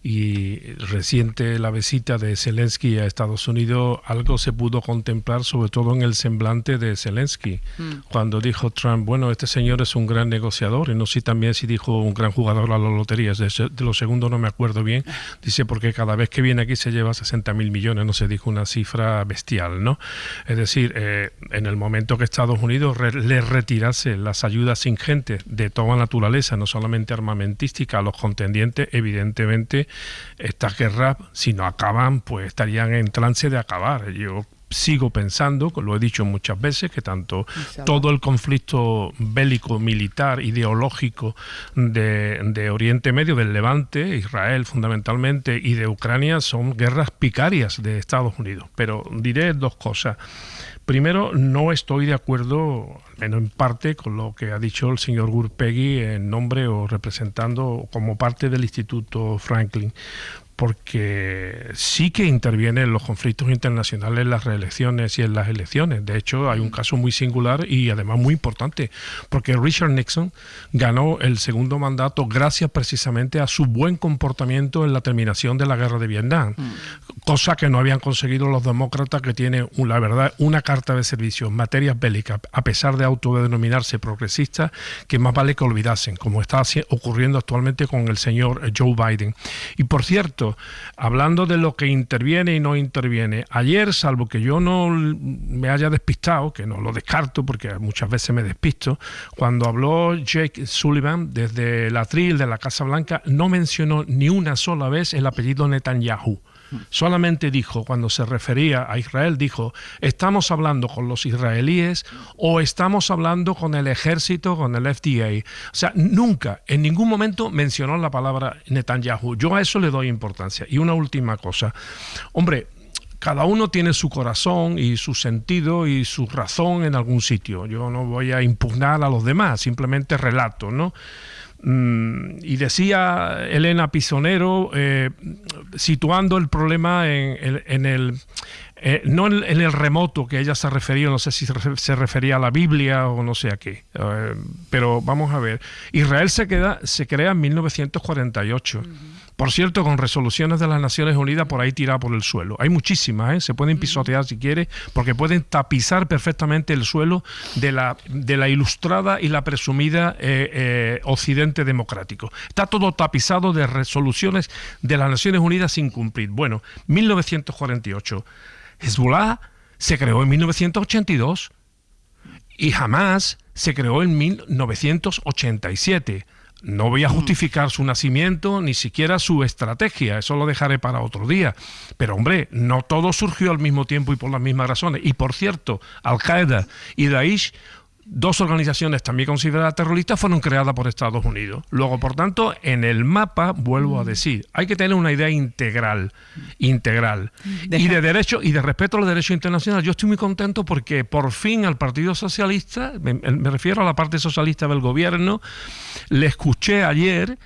Y reciente la visita de Zelensky a Estados Unidos, algo se pudo contemplar sobre todo en el semblante de Zelensky, cuando dijo Trump, bueno, este señor es un gran negociador, y no sé también si dijo un gran jugador a las loterías, de lo segundo no me acuerdo bien, dice porque cada vez que viene aquí se lleva 60.000 millones, no se dijo una cifra bestial, ¿no? Es decir, en el momento que Estados Unidos le retirase las ayudas ingentes de toda naturaleza, no solamente armamentística, a los contendientes, evidentemente estas guerras, si no acaban, pues estarían en trance de acabar. Yo sigo pensando, lo he dicho muchas veces, que todo el conflicto bélico, militar, ideológico de Oriente Medio, del Levante, Israel fundamentalmente, y de Ucrania son guerras picarias de Estados Unidos. Pero diré dos cosas. Primero, no estoy de acuerdo, al menos en parte, con lo que ha dicho el señor Gurpegui en nombre o representando como parte del Instituto Franklin, porque sí que interviene en los conflictos internacionales, en las reelecciones y en las elecciones. De hecho, hay un caso muy singular y además muy importante, porque Richard Nixon ganó el segundo mandato gracias precisamente a su buen comportamiento en la terminación de la guerra de Vietnam, cosa que no habían conseguido los demócratas, que tienen, la verdad, una carta de servicio en materias bélicas, a pesar de autodenominarse progresistas, que más vale que olvidasen, como está ocurriendo actualmente con el señor Joe Biden. Y por cierto, hablando de lo que interviene y no interviene, ayer, salvo que yo no me haya despistado, que no lo descarto porque muchas veces me despisto, cuando habló Jake Sullivan desde el atril de la Casa Blanca, no mencionó ni una sola vez el apellido Netanyahu. Solamente dijo, cuando se refería a Israel, dijo, estamos hablando con los israelíes o estamos hablando con el ejército, con el FDA. O sea, nunca, en ningún momento mencionó la palabra Netanyahu. Yo a eso le doy importancia. Y una última cosa. Hombre, cada uno tiene su corazón y su sentido y su razón en algún sitio. Yo no voy a impugnar a los demás, simplemente relato, ¿no? Y decía Elena Pisonero, situando el problema en el remoto que ella se refería, no sé si se refería a la Biblia o no sé a qué, pero vamos a ver. Israel se crea en 1948. Por cierto, con resoluciones de las Naciones Unidas por ahí tiradas por el suelo. Hay muchísimas, se pueden pisotear si quiere, porque pueden tapizar perfectamente el suelo de la ilustrada y la presumida Occidente democrático. Está todo tapizado de resoluciones de las Naciones Unidas sin cumplir. Bueno, 1948. Hezbollah se creó en 1982 y Hamas se creó en 1987. No voy a justificar su nacimiento, ni siquiera su estrategia, eso lo dejaré para otro día. Pero hombre, no todo surgió al mismo tiempo y por las mismas razones. Y por cierto, Al-Qaeda y Daesh, dos organizaciones también consideradas terroristas, fueron creadas por Estados Unidos. Luego, por tanto, en el mapa, vuelvo a decir, hay que tener una idea integral, y de derecho y de respeto a los derechos internacionales. Yo estoy muy contento porque por fin al Partido Socialista, me refiero a la parte socialista del gobierno, le escuché ayer,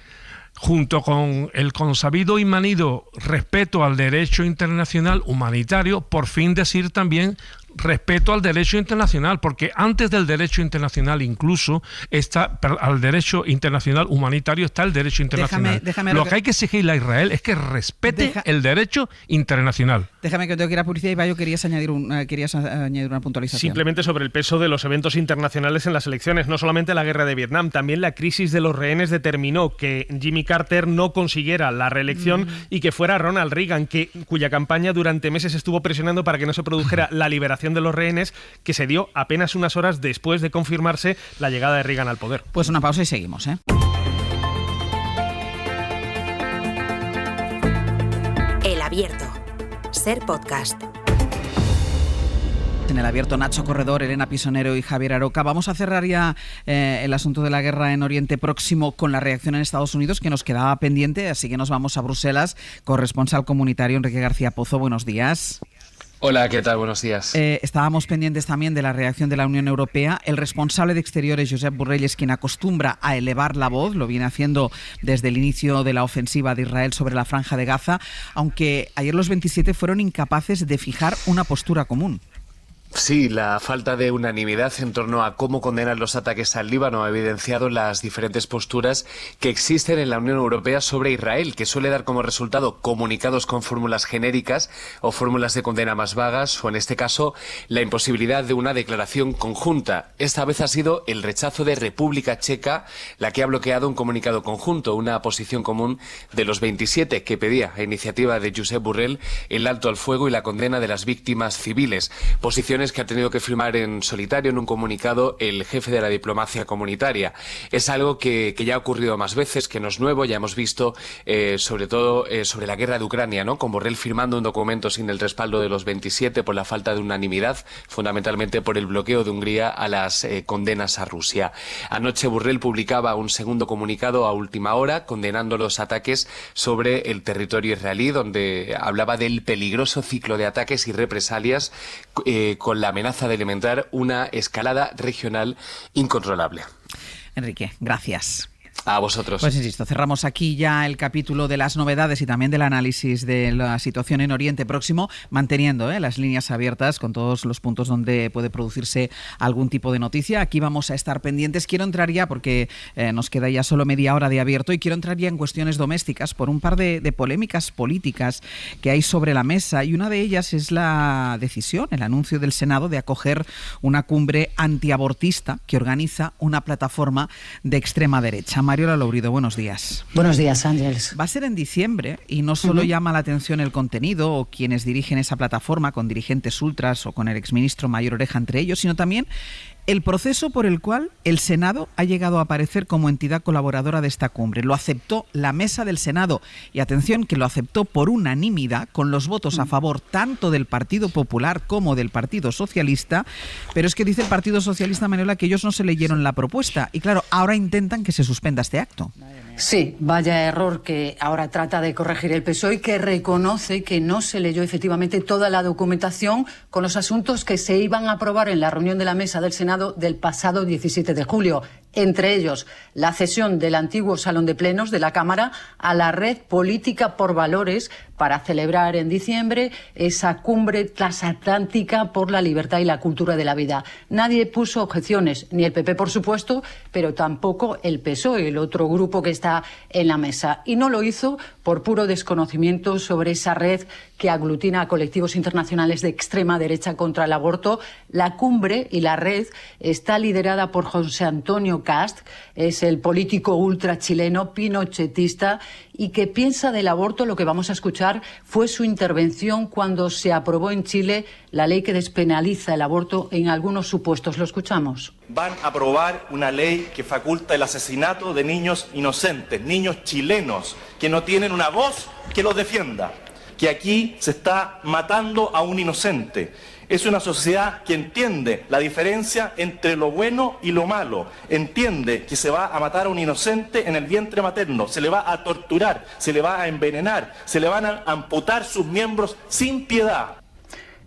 junto con el consabido y manido respeto al derecho internacional humanitario, por fin decir también respeto al derecho internacional, porque antes del derecho internacional incluso está al derecho internacional humanitario está el derecho internacional. Lo que hay que exigirle a Israel es que respete el derecho internacional. Déjame que tengo que ir a publicidad y Bayo, querías añadir una puntualización. Simplemente sobre el peso de los eventos internacionales en las elecciones, no solamente la guerra de Vietnam, también la crisis de los rehenes determinó que Jimmy Carter no consiguiera la reelección y que fuera Ronald Reagan, cuya campaña durante meses estuvo presionando para que no se produjera la liberación de los rehenes, que se dio apenas unas horas después de confirmarse la llegada de Reagan al poder. Pues una pausa y seguimos, El Abierto. Ser Podcast. En El Abierto, Nacho Corredor, Elena Pisonero y Javier Aroca. Vamos a cerrar ya el asunto de la guerra en Oriente Próximo con la reacción en Estados Unidos, que nos quedaba pendiente, así que nos vamos a Bruselas. Corresponsal comunitario Enrique García Pozo, buenos días. Hola, ¿qué tal? Buenos días. Estábamos pendientes también de la reacción de la Unión Europea. El responsable de Exteriores, Josep Borrell, es quien acostumbra a elevar la voz, lo viene haciendo desde el inicio de la ofensiva de Israel sobre la Franja de Gaza, aunque ayer los 27 fueron incapaces de fijar una postura común. Sí, la falta de unanimidad en torno a cómo condenar los ataques al Líbano ha evidenciado las diferentes posturas que existen en la Unión Europea sobre Israel, que suele dar como resultado comunicados con fórmulas genéricas o fórmulas de condena más vagas, o en este caso, la imposibilidad de una declaración conjunta. Esta vez ha sido el rechazo de República Checa la que ha bloqueado un comunicado conjunto, una posición común de los 27 que pedía, a iniciativa de Josep Borrell, el alto al fuego y la condena de las víctimas civiles. Posiciones declaraciones que ha tenido que firmar en solitario en un comunicado el jefe de la diplomacia comunitaria. Es algo que ya ha ocurrido más veces, que no es nuevo, ya hemos visto sobre todo sobre la guerra de Ucrania, ¿no? Con Borrell firmando un documento sin el respaldo de los 27 por la falta de unanimidad, fundamentalmente por el bloqueo de Hungría a las condenas a Rusia. Anoche Borrell publicaba un segundo comunicado a última hora condenando los ataques sobre el territorio israelí, donde hablaba del peligroso ciclo de ataques y represalias con la amenaza de alimentar una escalada regional incontrolable. Enrique, gracias. A vosotros. Pues insisto, cerramos aquí ya el capítulo de las novedades y también del análisis de la situación en Oriente Próximo, manteniendo las líneas abiertas con todos los puntos donde puede producirse algún tipo de noticia. Aquí vamos a estar pendientes. Quiero entrar ya, porque nos queda ya solo media hora de abierto, y quiero entrar ya en cuestiones domésticas por un par de polémicas políticas que hay sobre la mesa, y una de ellas es la decisión, el anuncio del Senado de acoger una cumbre antiabortista que organiza una plataforma de extrema derecha. Mariola Lourido, buenos días. Buenos días, Ángeles. Va a ser en diciembre y no solo llama la atención el contenido o quienes dirigen esa plataforma, con dirigentes ultras o con el exministro Mayor Oreja entre ellos, sino también el proceso por el cual el Senado ha llegado a aparecer como entidad colaboradora de esta cumbre. Lo aceptó la mesa del Senado, y atención, que lo aceptó por unanimidad, con los votos a favor tanto del Partido Popular como del Partido Socialista. Pero es que dice el Partido Socialista, Manuela, que ellos no se leyeron la propuesta y claro, ahora intentan que se suspenda este acto. Sí, vaya error que ahora trata de corregir el PSOE, que reconoce que no se leyó efectivamente toda la documentación con los asuntos que se iban a aprobar en la reunión de la mesa del Senado del pasado 17 de julio. Entre ellos, la cesión del antiguo Salón de Plenos de la Cámara a la Red Política por Valores para celebrar en diciembre esa cumbre transatlántica por la libertad y la cultura de la vida. Nadie puso objeciones, ni el PP, por supuesto, pero tampoco el PSOE, el otro grupo que está en la mesa. Y no lo hizo por puro desconocimiento sobre esa red que aglutina a colectivos internacionales de extrema derecha contra el aborto. La cumbre y la red está liderada por José Antonio Cast, es el político ultra chileno pinochetista y que piensa del aborto. Lo que vamos a escuchar fue su intervención cuando se aprobó en Chile la ley que despenaliza el aborto en algunos supuestos. Lo escuchamos. Van a aprobar una ley que faculta el asesinato de niños inocentes, niños chilenos que no tienen una voz que los defienda, que aquí se está matando a un inocente. Es una sociedad que entiende la diferencia entre lo bueno y lo malo. Entiende que se va a matar a un inocente en el vientre materno, se le va a torturar, se le va a envenenar, se le van a amputar sus miembros sin piedad.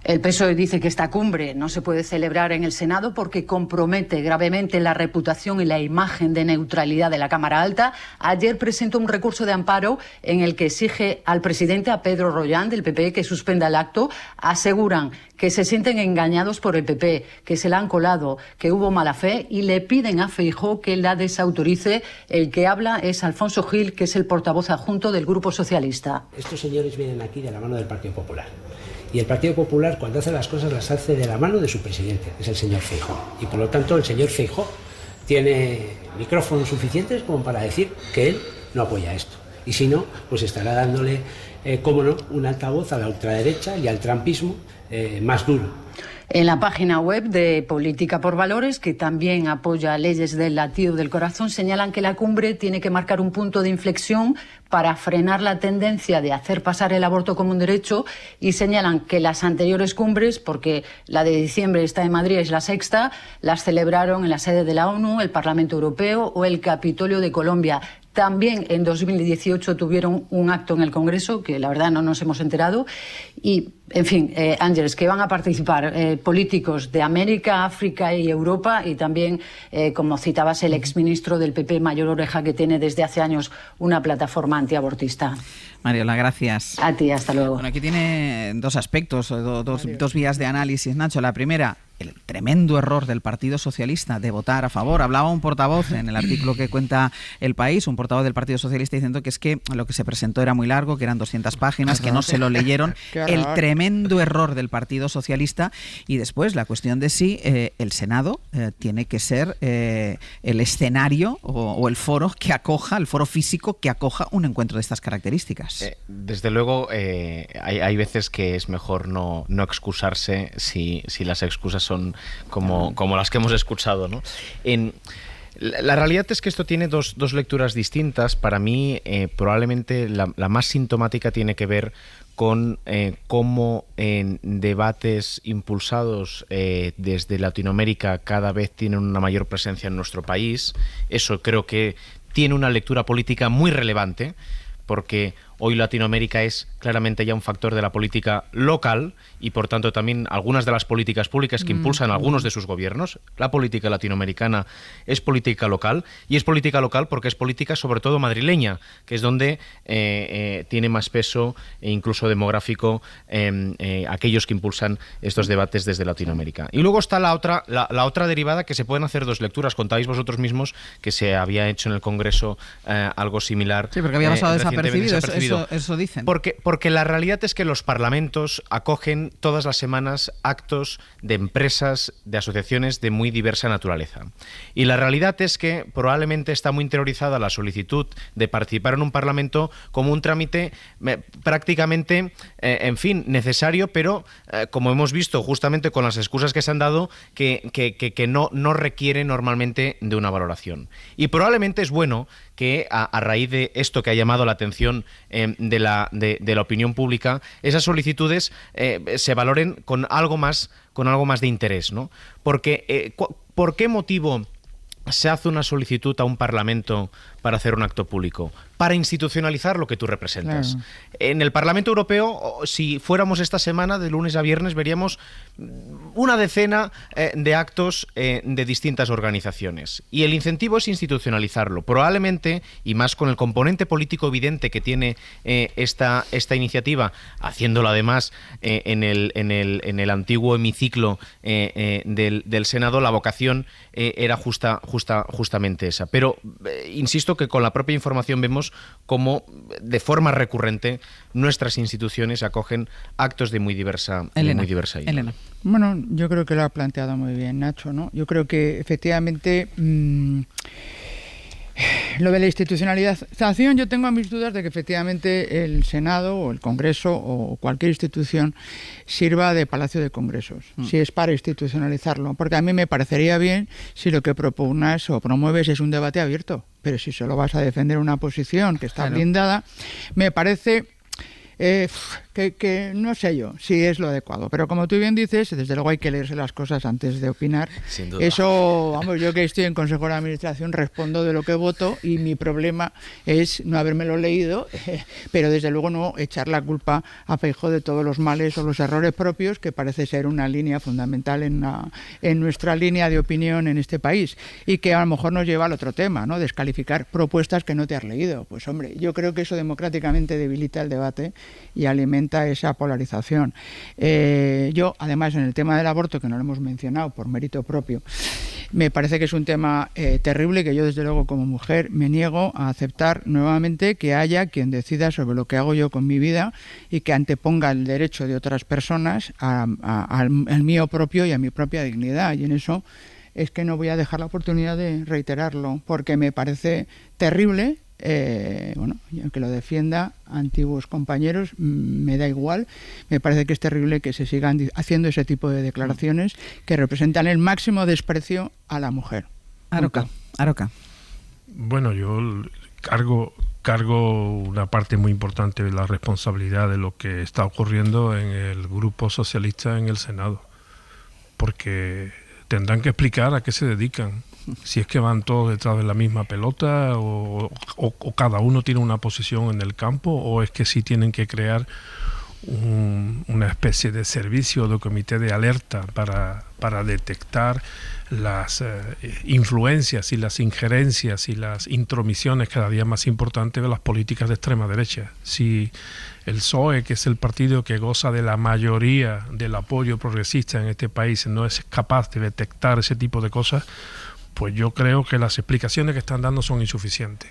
El PSOE dice que esta cumbre no se puede celebrar en el Senado porque compromete gravemente la reputación y la imagen de neutralidad de la Cámara Alta. Ayer presentó un recurso de amparo en el que exige al presidente, a Pedro Rollán, del PP, que suspenda el acto. Aseguran que se sienten engañados por el PP, que se la han colado, que hubo mala fe, y le piden a Feijóo que la desautorice. El que habla es Alfonso Gil, que es el portavoz adjunto del Grupo Socialista. Estos señores vienen aquí de la mano del Partido Popular. Y el Partido Popular, cuando hace las cosas, las hace de la mano de su presidente, que es el señor Feijóo. Y por lo tanto, el señor Feijóo tiene micrófonos suficientes como para decir que él no apoya esto. Y si no, pues estará dándole, cómo no, un altavoz a la ultraderecha y al trumpismo más duro. En la página web de Política por Valores, que también apoya leyes del latido del corazón, señalan que la cumbre tiene que marcar un punto de inflexión para frenar la tendencia de hacer pasar el aborto como un derecho, y señalan que las anteriores cumbres, porque la de diciembre está en Madrid, es la sexta, las celebraron en la sede de la ONU, el Parlamento Europeo o el Capitolio de Colombia. También en 2018 tuvieron un acto en el Congreso, que la verdad no nos hemos enterado. Y, en fin, Ángeles, que van a participar políticos de América, África y Europa, y también, como citabas, el exministro del PP, Mayor Oreja, que tiene desde hace años una plataforma antiabortista. Mariola, gracias. A ti, hasta luego. Bueno, aquí tiene dos aspectos, dos vías de análisis, Nacho. La primera, el tremendo error del Partido Socialista de votar a favor. Hablaba un portavoz en el artículo que cuenta El País, un portavoz del Partido Socialista, diciendo que es que lo que se presentó era muy largo, que eran 200 páginas, que no se lo leyeron. El tremendo error del Partido Socialista. Y después la cuestión de si el Senado tiene que ser el escenario o el foro que acoja, el foro físico que acoja un encuentro de estas características. Desde luego hay veces que es mejor no excusarse si las excusas son como las que hemos escuchado, ¿no? La realidad es que esto tiene dos lecturas distintas. Para mí, probablemente la más sintomática tiene que ver con cómo en debates impulsados desde Latinoamérica cada vez tienen una mayor presencia en nuestro país. Eso creo que tiene una lectura política muy relevante, porque hoy Latinoamérica es claramente ya un factor de la política local y por tanto también algunas de las políticas públicas que impulsan algunos de sus gobiernos. La política latinoamericana es política local, y es política local porque es política sobre todo madrileña, que es donde tiene más peso e incluso demográfico aquellos que impulsan estos debates desde Latinoamérica. Y luego está la otra derivada, que se pueden hacer dos lecturas. Contáis vosotros mismos que se había hecho en el Congreso algo similar. Sí, porque había pasado desapercibido. Eso dicen. Porque la realidad es que los parlamentos acogen todas las semanas actos de empresas, de asociaciones de muy diversa naturaleza. Y la realidad es que probablemente está muy interiorizada la solicitud de participar en un parlamento como un trámite prácticamente, necesario, pero como hemos visto justamente con las excusas que se han dado, que no requiere normalmente de una valoración. Y probablemente es bueno que a raíz de esto que ha llamado la atención de la opinión pública, esas solicitudes se valoren con algo más de interés, ¿no? Porque ¿por qué motivo se hace una solicitud a un parlamento para hacer un acto público? Para institucionalizar lo que tú representas. Claro. En el Parlamento Europeo, si fuéramos esta semana, de lunes a viernes, veríamos una decena de actos de distintas organizaciones. Y el incentivo es institucionalizarlo. Probablemente, y más con el componente político evidente que tiene esta iniciativa, haciéndolo además en el antiguo hemiciclo del Senado, la vocación era justamente esa. Pero insisto que con la propia información vemos cómo de forma recurrente nuestras instituciones acogen actos de muy diversa índole. Elena. Bueno, yo creo que lo ha planteado muy bien Nacho, ¿no? Yo creo que efectivamente lo de la institucionalización, yo tengo mis dudas de que efectivamente el Senado o el Congreso o cualquier institución sirva de palacio de congresos, si es para institucionalizarlo, porque a mí me parecería bien si lo que propugnas o promueves es un debate abierto, pero si solo vas a defender una posición que está blindada, me parece que no sé yo si es lo adecuado, pero como tú bien dices, desde luego hay que leerse las cosas antes de opinar. Sin duda. Eso, vamos, yo que estoy en Consejo de Administración respondo de lo que voto y mi problema es no habérmelo leído, pero desde luego no echar la culpa a Feijóo de todos los males o los errores propios, que parece ser una línea fundamental en nuestra línea de opinión en este país, y que a lo mejor nos lleva al otro tema, ¿no? Descalificar propuestas que no te has leído. Pues hombre, yo creo que eso democráticamente debilita el debate y alimenta esa polarización. Yo, además, en el tema del aborto, que no lo hemos mencionado por mérito propio, me parece que es un tema terrible, que yo desde luego como mujer me niego a aceptar nuevamente que haya quien decida sobre lo que hago yo con mi vida y que anteponga el derecho de otras personas al mío propio y a mi propia dignidad. Y en eso es que no voy a dejar la oportunidad de reiterarlo, porque me parece terrible. Y aunque lo defienda antiguos compañeros, me da igual. Me parece que es terrible que se sigan haciendo ese tipo de declaraciones que representan el máximo desprecio a la mujer. Aroca. Bueno, yo cargo una parte muy importante de la responsabilidad de lo que está ocurriendo en el Grupo Socialista en el Senado, porque tendrán que explicar a qué se dedican. Si es que van todos detrás de la misma pelota o cada uno tiene una posición en el campo, o es que sí tienen que crear una especie de servicio de comité de alerta para detectar las influencias y las injerencias y las intromisiones cada día más importantes de las políticas de extrema derecha. Si el PSOE, que es el partido que goza de la mayoría del apoyo progresista en este país, no es capaz de detectar ese tipo de cosas, pues yo creo que las explicaciones que están dando son insuficientes.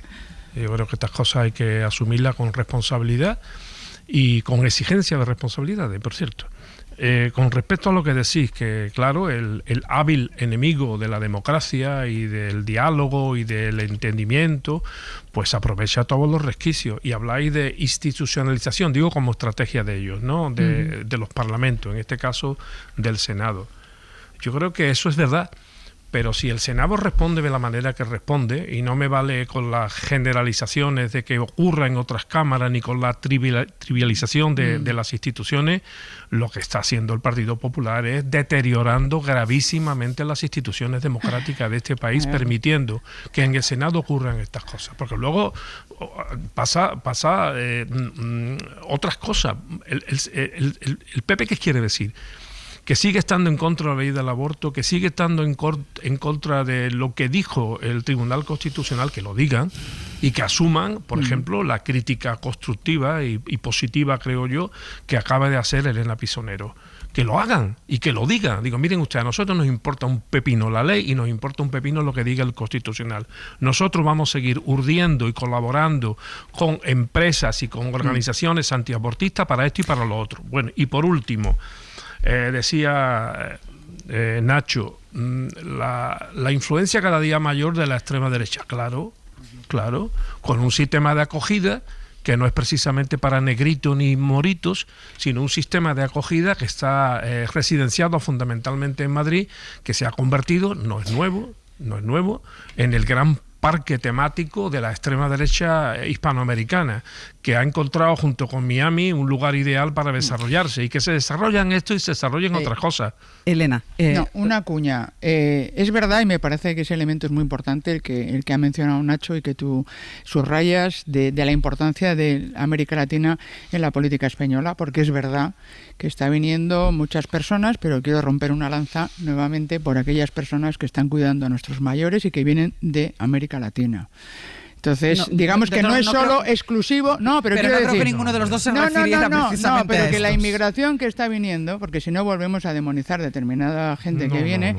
Yo creo que estas cosas hay que asumirlas con responsabilidad y con exigencia de responsabilidades, por cierto. Con respecto a lo que decís, que claro, el hábil enemigo de la democracia y del diálogo y del entendimiento, pues aprovecha todos los resquicios, y habláis de institucionalización, digo como estrategia de ellos, ¿no? De los parlamentos, en este caso del Senado. Yo creo que eso es verdad. Pero si el Senado responde de la manera que responde, y no me vale con las generalizaciones de que ocurra en otras cámaras, ni con la trivialización de las instituciones, lo que está haciendo el Partido Popular es deteriorando gravísimamente las instituciones democráticas de este país, permitiendo que en el Senado ocurran estas cosas. Porque luego pasa otras cosas. El PP, ¿qué quiere decir? Que sigue estando en contra de la ley del aborto, que sigue estando en contra de lo que dijo el Tribunal Constitucional, que lo digan y que asuman, por ejemplo, la crítica constructiva y positiva, creo yo, que acaba de hacer Elena Pisonero. Que lo hagan y que lo digan. Digo, miren ustedes, a nosotros nos importa un pepino la ley y nos importa un pepino lo que diga el Constitucional. Nosotros vamos a seguir urdiendo y colaborando con empresas y con organizaciones antiabortistas para esto y para lo otro. Bueno, y por último, decía Nacho, la influencia cada día mayor de la extrema derecha, claro, con un sistema de acogida que no es precisamente para negritos ni moritos, sino un sistema de acogida que está residenciado fundamentalmente en Madrid, que se ha convertido, no es nuevo, en el gran parque temático de la extrema derecha hispanoamericana, que ha encontrado junto con Miami un lugar ideal para desarrollarse, y que se desarrollan esto y se desarrollan otras cosas. Elena. No, una cuña. Es verdad, y me parece que ese elemento es muy importante, el que ha mencionado Nacho y que tú subrayas, de la importancia de América Latina en la política española, porque es verdad que está viniendo muchas personas, pero quiero romper una lanza nuevamente por aquellas personas que están cuidando a nuestros mayores y que vienen de América Latina. Entonces, digamos que no es solo exclusivo, pero quiero decir, creo que ninguno de los dos se refiriera precisamente pero a que la estos. inmigración que está viniendo, porque si no volvemos a demonizar determinada gente que viene,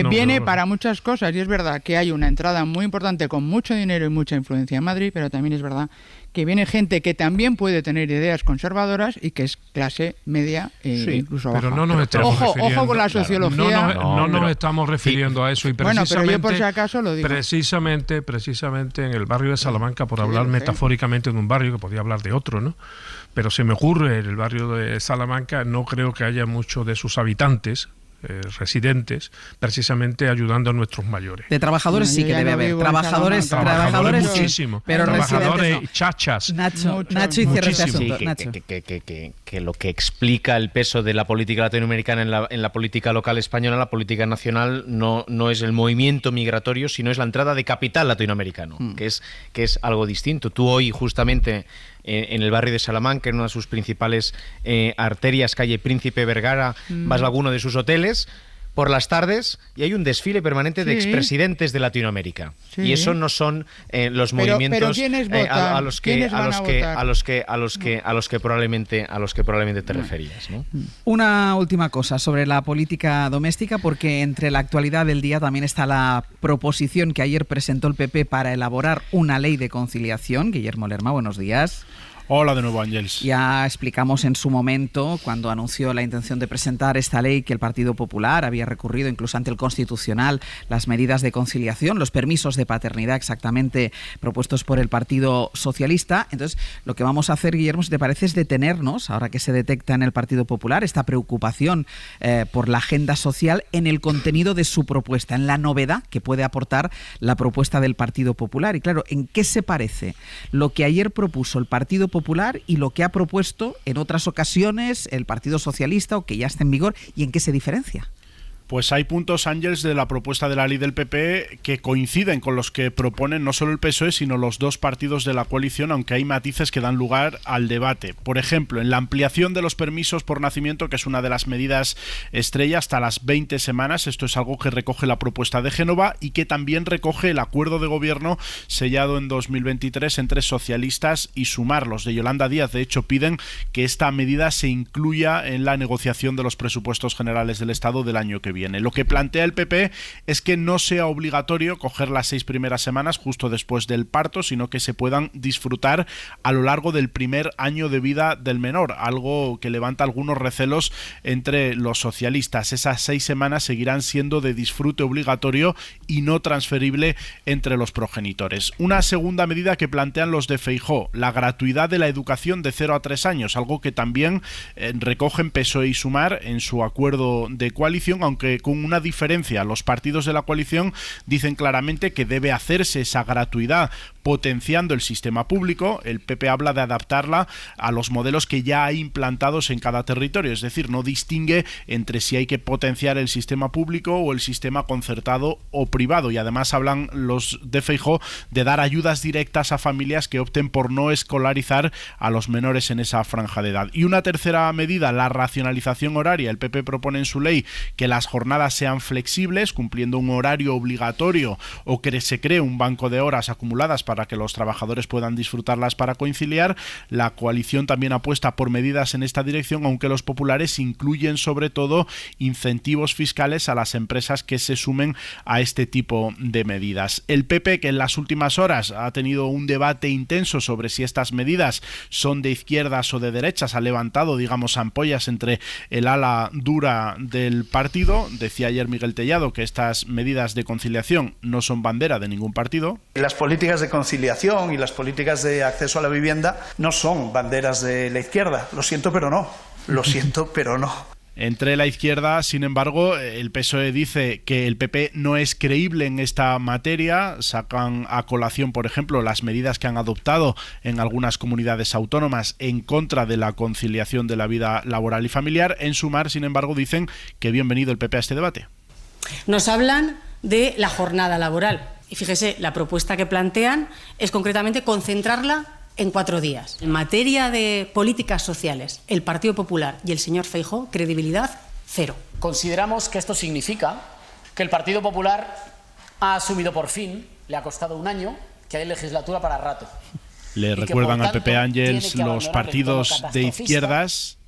viene para muchas cosas, y es verdad que hay una entrada muy importante con mucho dinero y mucha influencia en Madrid, pero también es verdad que viene gente que también puede tener ideas conservadoras y que es clase media incluso baja. Pero no nos estamos refiriendo, ojo con la sociología. No nos estamos refiriendo a eso, y precisamente, pero yo por si acaso lo digo. Precisamente en el barrio de Salamanca, por hablar metafóricamente de un barrio, que podía hablar de otro, ¿no? Pero se me ocurre, en el barrio de Salamanca no creo que haya muchos de sus habitantes residentes precisamente ayudando a nuestros mayores. De trabajadores sí que debe haber. Trabajadores muchísimo. Pero trabajadores no. chachas. Nacho y cierra este asunto. Que lo que explica el peso de la política latinoamericana en la política local española, la política nacional, no es el movimiento migratorio, sino es la entrada de capital latinoamericano, que es algo distinto. Tú hoy, justamente, en el barrio de Salamanca, en una de sus principales arterias, calle Príncipe Vergara, vas a alguno de sus hoteles por las tardes y hay un desfile permanente de expresidentes de Latinoamérica. Y eso no son los movimientos a los que probablemente te referías, ¿no? Una última cosa sobre la política doméstica, porque entre la actualidad del día también está la proposición que ayer presentó el PP para elaborar una ley de conciliación. Guillermo Lerma, buenos días. Hola de nuevo, Ángels. Ya explicamos en su momento, cuando anunció la intención de presentar esta ley, que el Partido Popular había recurrido incluso ante el Constitucional las medidas de conciliación, los permisos de paternidad exactamente propuestos por el Partido Socialista. Entonces, lo que vamos a hacer, Guillermo, si te parece, es detenernos, ahora que se detecta en el Partido Popular esta preocupación por la agenda social, en el contenido de su propuesta, en la novedad que puede aportar la propuesta del Partido Popular. Y claro, ¿en qué se parece lo que ayer propuso el Partido Popular y lo que ha propuesto en otras ocasiones el Partido Socialista, o que ya está en vigor, y en qué se diferencia? Pues hay puntos, Ángels, de la propuesta de la ley del PP que coinciden con los que proponen no solo el PSOE, sino los dos partidos de la coalición, aunque hay matices que dan lugar al debate. Por ejemplo, en la ampliación de los permisos por nacimiento, que es una de las medidas estrella, hasta las 20 semanas. Esto es algo que recoge la propuesta de Génova y que también recoge el acuerdo de gobierno sellado en 2023 entre socialistas y Sumar. Los de Yolanda Díaz, de hecho, piden que esta medida se incluya en la negociación de los presupuestos generales del Estado del año que viene. Lo que plantea el PP es que no sea obligatorio coger las 6 primeras semanas justo después del parto, sino que se puedan disfrutar a lo largo del primer año de vida del menor, algo que levanta algunos recelos entre los socialistas. Esas 6 semanas seguirán siendo de disfrute obligatorio y no transferible entre los progenitores. Una segunda medida que plantean los de Feijóo, la gratuidad de la educación de 0 a 3 años, algo que también recogen PSOE y Sumar en su acuerdo de coalición, aunque con una diferencia. Los partidos de la coalición dicen claramente que debe hacerse esa gratuidad potenciando el sistema público. El PP habla de adaptarla a los modelos que ya hay implantados en cada territorio, es decir, no distingue entre si hay que potenciar el sistema público o el sistema concertado o privado, y además hablan los de Feijóo de dar ayudas directas a familias que opten por no escolarizar a los menores en esa franja de edad. Y una tercera medida, la racionalización horaria. El PP propone en su ley que las jornadas sean flexibles, cumpliendo un horario obligatorio, o que se cree un banco de horas acumuladas para que los trabajadores puedan disfrutarlas para conciliar. La coalición también apuesta por medidas en esta dirección, aunque los populares incluyen sobre todo incentivos fiscales a las empresas que se sumen a este tipo de medidas. El PP, que en las últimas horas ha tenido un debate intenso sobre si estas medidas son de izquierdas o de derechas, ha levantado, digamos, ampollas entre el ala dura del partido. Decía ayer Miguel Tellado que estas medidas de conciliación no son bandera de ningún partido. Las políticas de conciliación y las políticas de acceso a la vivienda no son banderas de la izquierda. Lo siento, pero no. Lo siento, pero no. Entre la izquierda, sin embargo, el PSOE dice que el PP no es creíble en esta materia. Sacan a colación, por ejemplo, las medidas que han adoptado en algunas comunidades autónomas en contra de la conciliación de la vida laboral y familiar. En Sumar, sin embargo, dicen que bienvenido el PP a este debate. Nos hablan de la jornada laboral. Y fíjese, la propuesta que plantean es concretamente concentrarla en 4 días. En materia de políticas sociales, el Partido Popular y el señor Feijóo, credibilidad cero. Consideramos que esto significa que el Partido Popular ha asumido por fin, le ha costado un año, que hay legislatura para rato. Le recuerdan al PP, Ángels, los partidos de izquierdas.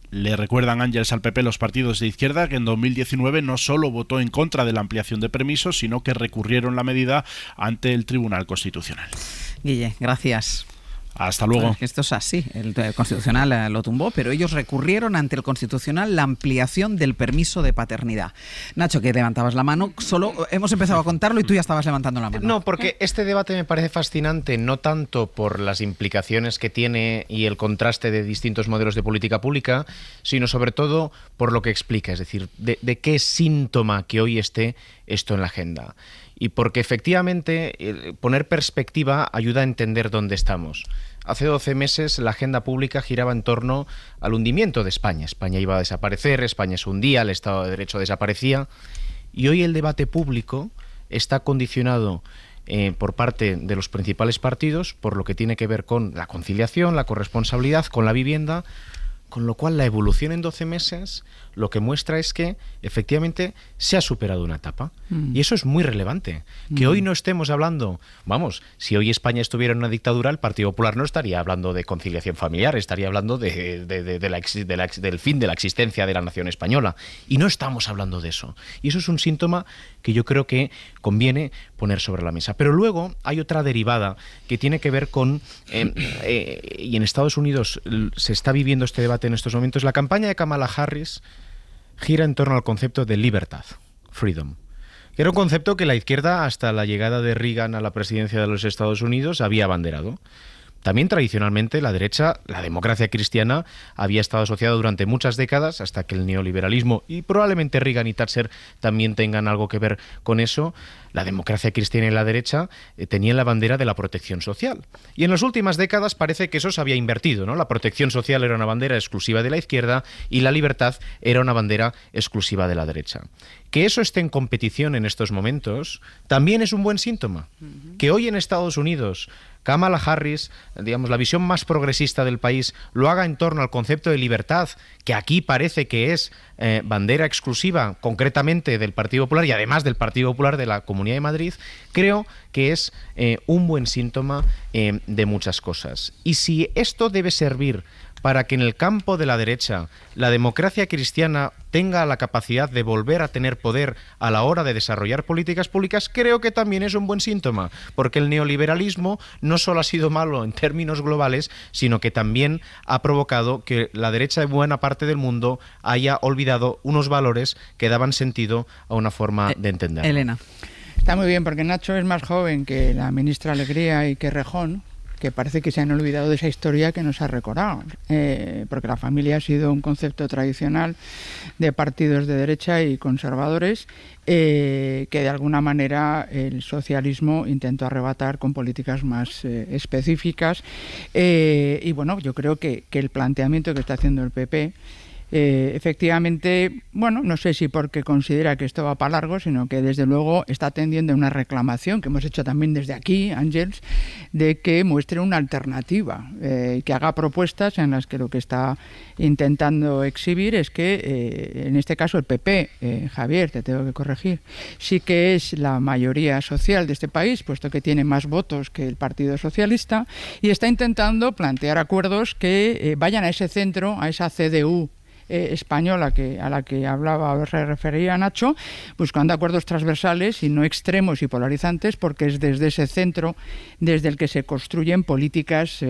Le recuerdan, Ángels, al PP los partidos de izquierda que en 2019 no solo votó en contra de la ampliación de permisos, sino que recurrieron la medida ante el Tribunal Constitucional. Guille, gracias. Hasta luego. Esto es así, el Constitucional lo tumbó, pero ellos recurrieron ante el Constitucional la ampliación del permiso de paternidad. Nacho, que levantabas la mano, solo hemos empezado a contarlo y tú ya estabas levantando la mano. No, porque este debate me parece fascinante, no tanto por las implicaciones que tiene y el contraste de distintos modelos de política pública, sino sobre todo por lo que explica, es decir, de qué es síntoma que hoy esté esto en la agenda. Y porque efectivamente poner perspectiva ayuda a entender dónde estamos. Hace 12 meses la agenda pública giraba en torno al hundimiento de España. España iba a desaparecer, España se hundía, el Estado de Derecho desaparecía. Y hoy el debate público está condicionado por parte de los principales partidos por lo que tiene que ver con la conciliación, la corresponsabilidad, con la vivienda. Con lo cual la evolución en 12 meses lo que muestra es que efectivamente se ha superado una etapa. Y eso es muy relevante. Que hoy no estemos hablando, vamos, si hoy España estuviera en una dictadura, el Partido Popular no estaría hablando de conciliación familiar, estaría hablando del fin de la existencia de la nación española. Y no estamos hablando de eso. Y eso es un síntoma que yo creo que conviene poner sobre la mesa. Pero luego hay otra derivada que tiene que ver con, y en Estados Unidos se está viviendo este debate en estos momentos, la campaña de Kamala Harris gira en torno al concepto de libertad, freedom, que era un concepto que la izquierda hasta la llegada de Reagan a la presidencia de los Estados Unidos había abanderado. También tradicionalmente la derecha, la democracia cristiana, había estado asociada durante muchas décadas, hasta que el neoliberalismo y probablemente Reagan y Thatcher también tengan algo que ver con eso. La democracia cristiana y la derecha tenían la bandera de la protección social. Y en las últimas décadas parece que eso se había invertido, ¿no? La protección social era una bandera exclusiva de la izquierda y la libertad era una bandera exclusiva de la derecha. Que eso esté en competición en estos momentos también es un buen síntoma. Que hoy en Estados Unidos Kamala Harris, digamos, la visión más progresista del país, lo haga en torno al concepto de libertad, que aquí parece que es bandera exclusiva, concretamente del Partido Popular y además del Partido Popular de la Comunidad de Madrid, creo que es un buen síntoma de muchas cosas. Y si esto debe servir para que en el campo de la derecha la democracia cristiana tenga la capacidad de volver a tener poder a la hora de desarrollar políticas públicas, creo que también es un buen síntoma, porque el neoliberalismo no solo ha sido malo en términos globales, sino que también ha provocado que la derecha de buena parte del mundo haya olvidado unos valores que daban sentido a una forma de entender. Elena. Está muy bien, porque Nacho es más joven que la ministra Alegría y que Rejón, que parece que se han olvidado de esa historia que nos ha recordado, porque la familia ha sido un concepto tradicional de partidos de derecha y conservadores que de alguna manera el socialismo intentó arrebatar con políticas más específicas. Y bueno, yo creo que el planteamiento que está haciendo el PP efectivamente, bueno, no sé si porque considera que esto va para largo, sino que desde luego está atendiendo a una reclamación que hemos hecho también desde aquí, Ángels, de que muestre una alternativa, que haga propuestas en las que lo que está intentando exhibir es que, en este caso el PP, Javier, te tengo que corregir, sí que es la mayoría social de este país, puesto que tiene más votos que el Partido Socialista, y está intentando plantear acuerdos que vayan a ese centro, a esa CDU española a la que hablaba o se refería Nacho, buscando acuerdos transversales y no extremos y polarizantes, porque es desde ese centro desde el que se construyen políticas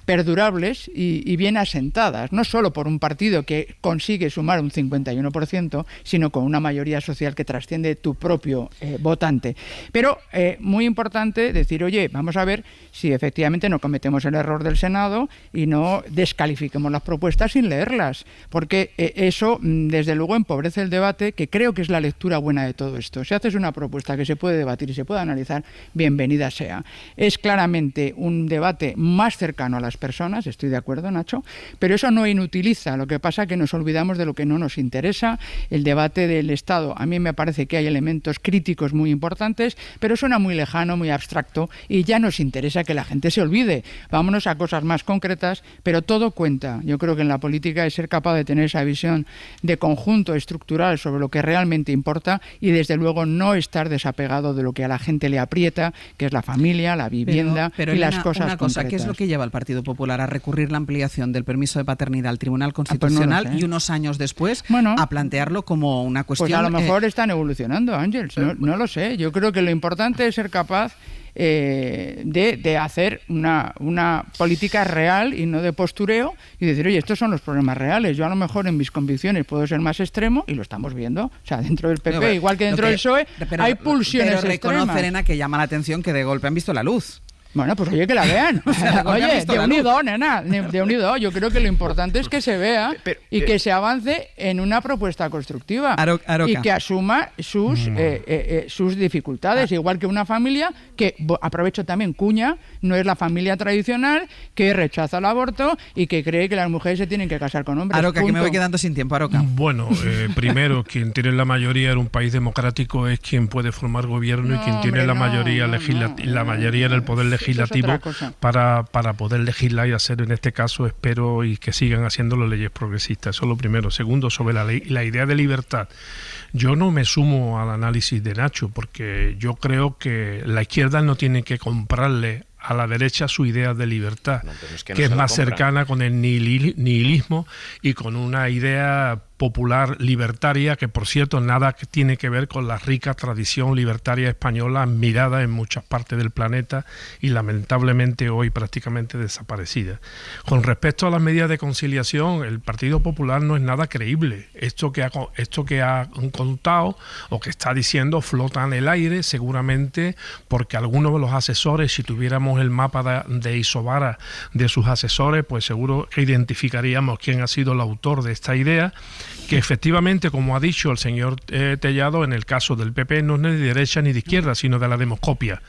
perdurables y bien asentadas, no solo por un partido que consigue sumar un 51%, sino con una mayoría social que trasciende tu propio votante. Pero muy importante decir, oye, vamos a ver si efectivamente no cometemos el error del Senado y no descalifiquemos las propuestas sin leerlas, porque eso desde luego empobrece el debate, que creo que es la lectura buena de todo esto. Si haces una propuesta que se puede debatir y se puede analizar, bienvenida sea. Es claramente un debate más cercano a las personas, estoy de acuerdo, Nacho, pero eso no inutiliza. Lo que pasa es que nos olvidamos de lo que no nos interesa. El debate del Estado, a mí me parece que hay elementos críticos muy importantes, pero suena muy lejano, muy abstracto, y ya nos interesa que la gente se olvide. Vámonos a cosas más concretas, pero todo cuenta. Yo creo que en la política es ser capaz de tener esa visión de conjunto estructural sobre lo que realmente importa y desde luego no estar desapegado de lo que a la gente le aprieta, que es la familia, la vivienda pero y las cosas una cosa, concretas. ¿qué es lo que lleva al Partido Popular a recurrir la ampliación del permiso de paternidad al Tribunal Constitucional pues no y unos años después a plantearlo como una cuestión? Pues a lo mejor están evolucionando, Ángels, no lo sé. Yo creo que lo importante es ser capaz de hacer una política real y no de postureo y decir, oye, estos son los problemas reales. Yo a lo mejor en mis convicciones puedo ser más extremo y lo estamos viendo. O sea, dentro del PP, igual que dentro del PSOE, hay pulsiones pero extremas. reconoce, Elena, que llama la atención que de golpe han visto la luz. Bueno, pues oye, que la vean. Oye, de unido, nena, de unido. Yo creo que lo importante es que se vea y que se avance en una propuesta constructiva y que asuma sus dificultades, igual que una familia que, aprovecho también, cuña, no es la familia tradicional, que rechaza el aborto y que cree que las mujeres se tienen que casar con hombres. Aroca, que me voy quedando sin tiempo, Aroca. Bueno, primero, quien tiene la mayoría en un país democrático es quien puede formar gobierno y quien tiene la mayoría la mayoría en el poder legislativo para poder legislar y hacer, en este caso, espero, y que sigan haciendo las leyes progresistas. Eso es lo primero. Segundo, sobre la idea de libertad. Yo no me sumo al análisis de Nacho, porque yo creo que la izquierda no tiene que comprarle a la derecha su idea de libertad, que es más cercana con el nihilismo y con una idea popular libertaria, que por cierto nada que tiene que ver con la rica tradición libertaria española admirada en muchas partes del planeta y lamentablemente hoy prácticamente desaparecida. Con respecto a las medidas de conciliación, el Partido Popular no es nada creíble. Esto que ha contado o que está diciendo flota en el aire, seguramente porque algunos de los asesores, si tuviéramos el mapa de Isobara de sus asesores, pues seguro que identificaríamos quién ha sido el autor de esta idea, que efectivamente, como ha dicho el señor Tellado, en el caso del PP no es ni de derecha ni de izquierda, sino de la demoscopia.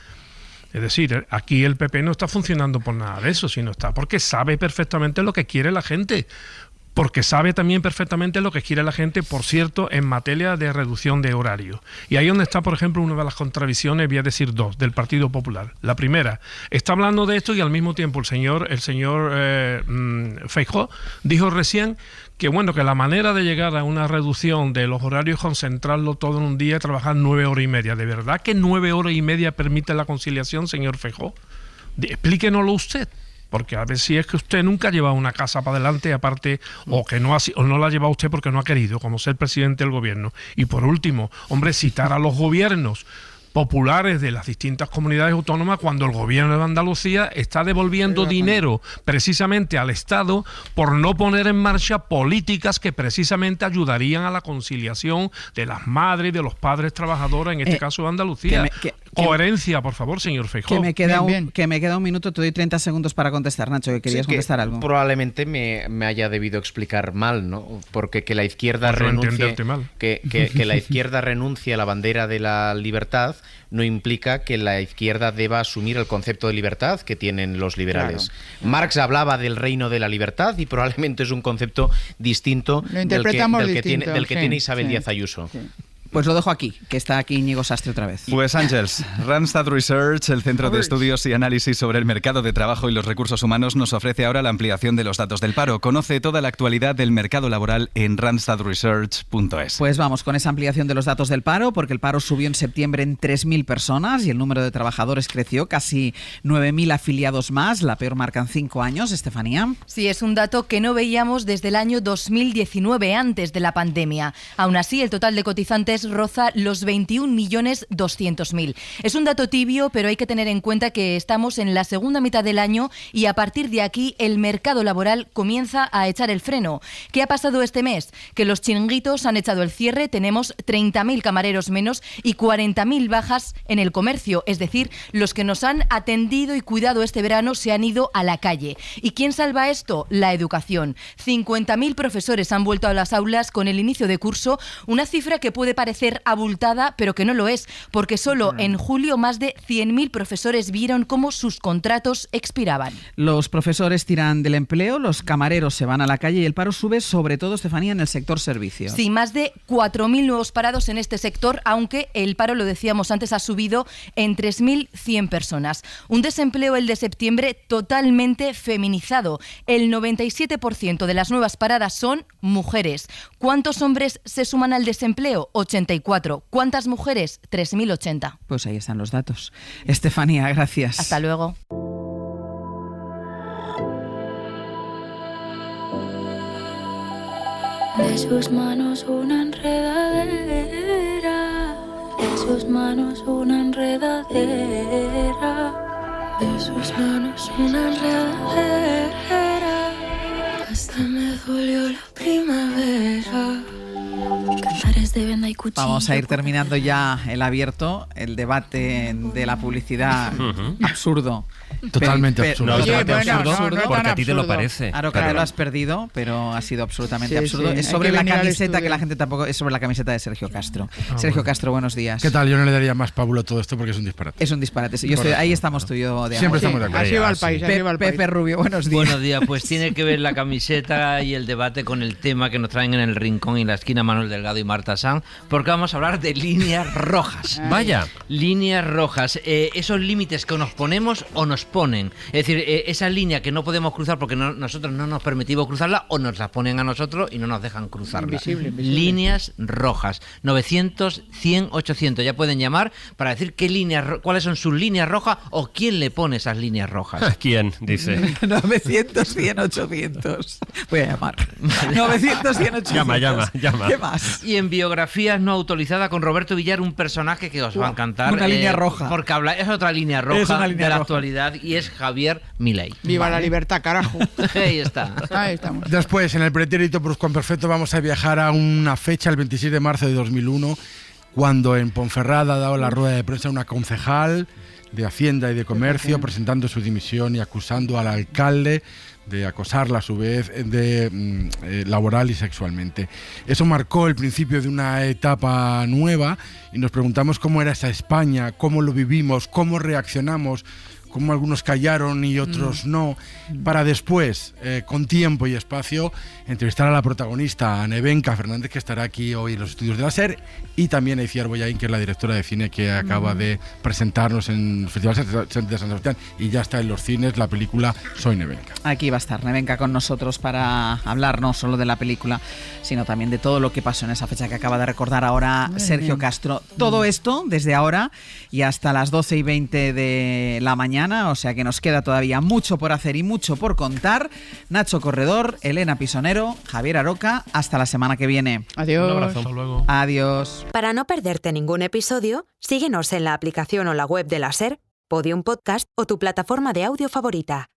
Es decir, aquí el PP no está funcionando por nada de eso, sino está porque sabe perfectamente lo que quiere la gente. Porque sabe también perfectamente lo que quiere la gente, por cierto, en materia de reducción de horario. Y ahí donde está, por ejemplo, una de las contradicciones, voy a decir dos, del Partido Popular. La primera, está hablando de esto y al mismo tiempo el señor Feijóo dijo recién que bueno, que la manera de llegar a una reducción de los horarios es concentrarlo todo en un día y trabajar 9 horas y media. ¿De verdad que 9 horas y media permite la conciliación, señor Feijóo? Explíquenoslo usted. Porque a ver si es que usted nunca ha llevado una casa para adelante, aparte, o no la ha llevado usted porque no ha querido, como ser presidente del gobierno. Y por último, hombre, citar a los gobiernos populares de las distintas comunidades autónomas cuando el gobierno de Andalucía está devolviendo dinero precisamente al Estado por no poner en marcha políticas que precisamente ayudarían a la conciliación de las madres y de los padres trabajadores, en este caso de Andalucía. Coherencia, por favor, señor Feijóo. Que me queda un minuto, te doy 30 segundos para contestar, Nacho, que querías contestar algo. Probablemente me haya debido explicar mal, ¿no? Porque que la izquierda renuncie, que la izquierda renuncie a la bandera de la libertad no implica que la izquierda deba asumir el concepto de libertad que tienen los liberales. Claro. Marx hablaba del reino de la libertad y probablemente es un concepto distinto del que tiene Isabel Díaz Ayuso. Sí. Pues lo dejo aquí, que está aquí Íñigo Sastre otra vez. Pues Ángels, Randstad Research, el Centro de Estudios y Análisis sobre el Mercado de Trabajo y los Recursos Humanos, nos ofrece ahora la ampliación de los datos del paro. Conoce toda la actualidad del mercado laboral en randstadresearch.es. Pues vamos con esa ampliación de los datos del paro, porque el paro subió en septiembre en 3.000 personas y el número de trabajadores creció, casi 9.000 afiliados más, la peor marca en 5 años. Estefanía. Sí, es un dato que no veíamos desde el año 2019, antes de la pandemia. Aún así, el total de cotizantes roza los 21.200.000. Es un dato tibio, pero hay que tener en cuenta que estamos en la segunda mitad del año y a partir de aquí el mercado laboral comienza a echar el freno. ¿Qué ha pasado este mes? Que los chiringuitos han echado el cierre, tenemos 30.000 camareros menos y 40.000 bajas en el comercio, es decir, los que nos han atendido y cuidado este verano se han ido a la calle. ¿Y quién salva esto? La educación. 50.000 profesores han vuelto a las aulas con el inicio de curso, una cifra que puede parecer abultada, pero que no lo es, porque solo en julio más de 100.000 profesores vieron cómo sus contratos expiraban. Los profesores tiran del empleo, los camareros se van a la calle y el paro sube, sobre todo, Estefanía, en el sector servicios. Sí, más de 4.000 nuevos parados en este sector, aunque el paro, lo decíamos antes, ha subido en 3.100 personas. Un desempleo, el de septiembre, totalmente feminizado. El 97% de las nuevas paradas son mujeres. ¿Cuántos hombres se suman al desempleo? 84. ¿Cuántas mujeres? 3.080. Pues ahí están los datos. Estefanía, gracias. Hasta luego. De sus manos una enredadera, de sus manos una enredadera, de sus manos una enredadera, hasta me dolió la primavera. Vamos a ir terminando ya el abierto, el debate de la publicidad absurdo. Totalmente absurdo. Absurdo, porque a ti te lo parece. Claro que te lo has perdido, pero ha sido absolutamente absurdo. Sí. Es sobre la camiseta que la gente tampoco... Es sobre la camiseta de Sergio Castro. Sergio Castro, buenos días. ¿Qué tal? Yo no le daría más pábulo a todo esto porque es un disparate. Es un disparate. Sí. Ahí estamos tú y yo de Siempre estamos de acuerdo. Así va el país. Pepe Rubio, buenos días. Buenos días. Pues tiene que ver la camiseta y el debate con el tema que nos traen en el rincón y en la esquina Manuel Delgado y Marta Sanz, porque vamos a hablar de líneas rojas. Vaya. Líneas rojas. Esos límites que nos ponemos o nos ponen. Es decir, esa línea que no podemos cruzar porque nosotros no nos permitimos cruzarla, o nos las ponen a nosotros y no nos dejan cruzarla. Invisible. Líneas rojas. 900, 100, 800. Ya pueden llamar para decir cuáles son sus líneas rojas o quién le pone esas líneas rojas. ¿Quién? Dice. 900, 100, 800. Voy a llamar. 900, 100, 800. Llama. ¿Qué más? Y en biografías no autorizadas con Roberto Villar, un personaje que os va a encantar. Una línea roja. Porque es otra línea roja de la actualidad y es Javier Milei. Viva la libertad, carajo. Ahí está. Ahí estamos. Después, en el pretérito pluscuamperfecto, vamos a viajar a una fecha, el 26 de marzo de 2001, cuando en Ponferrada ha dado la rueda de prensa una concejal de Hacienda y de Comercio presentando su dimisión y acusando al alcalde de acosarla a su vez laboral y sexualmente. Eso marcó el principio de una etapa nueva y nos preguntamos cómo era esa España, cómo lo vivimos, cómo reaccionamos, cómo algunos callaron y otros no, para después, con tiempo y espacio, entrevistar a la protagonista, a Nevenka Fernández, que estará aquí hoy en los estudios de la SER, y también a Iciar Boyain, que es la directora de cine que acaba de presentarnos en el Festival de San Sebastián, y ya está en los cines la película Soy Nevenka. Aquí va a estar Nevenka con nosotros para hablar no solo de la película, sino también de todo lo que pasó en esa fecha que acaba de recordar ahora Sergio Castro. Todo esto desde ahora y hasta las 12:20 de la mañana. O sea que nos queda todavía mucho por hacer y mucho por contar. Nacho Corredor, Elena Pisonero, Javier Aroca, hasta la semana que viene. Adiós. Un abrazo. Hasta luego. Adiós. Para no perderte ningún episodio, síguenos en la aplicación o la web de la SER, Podium Podcast o tu plataforma de audio favorita.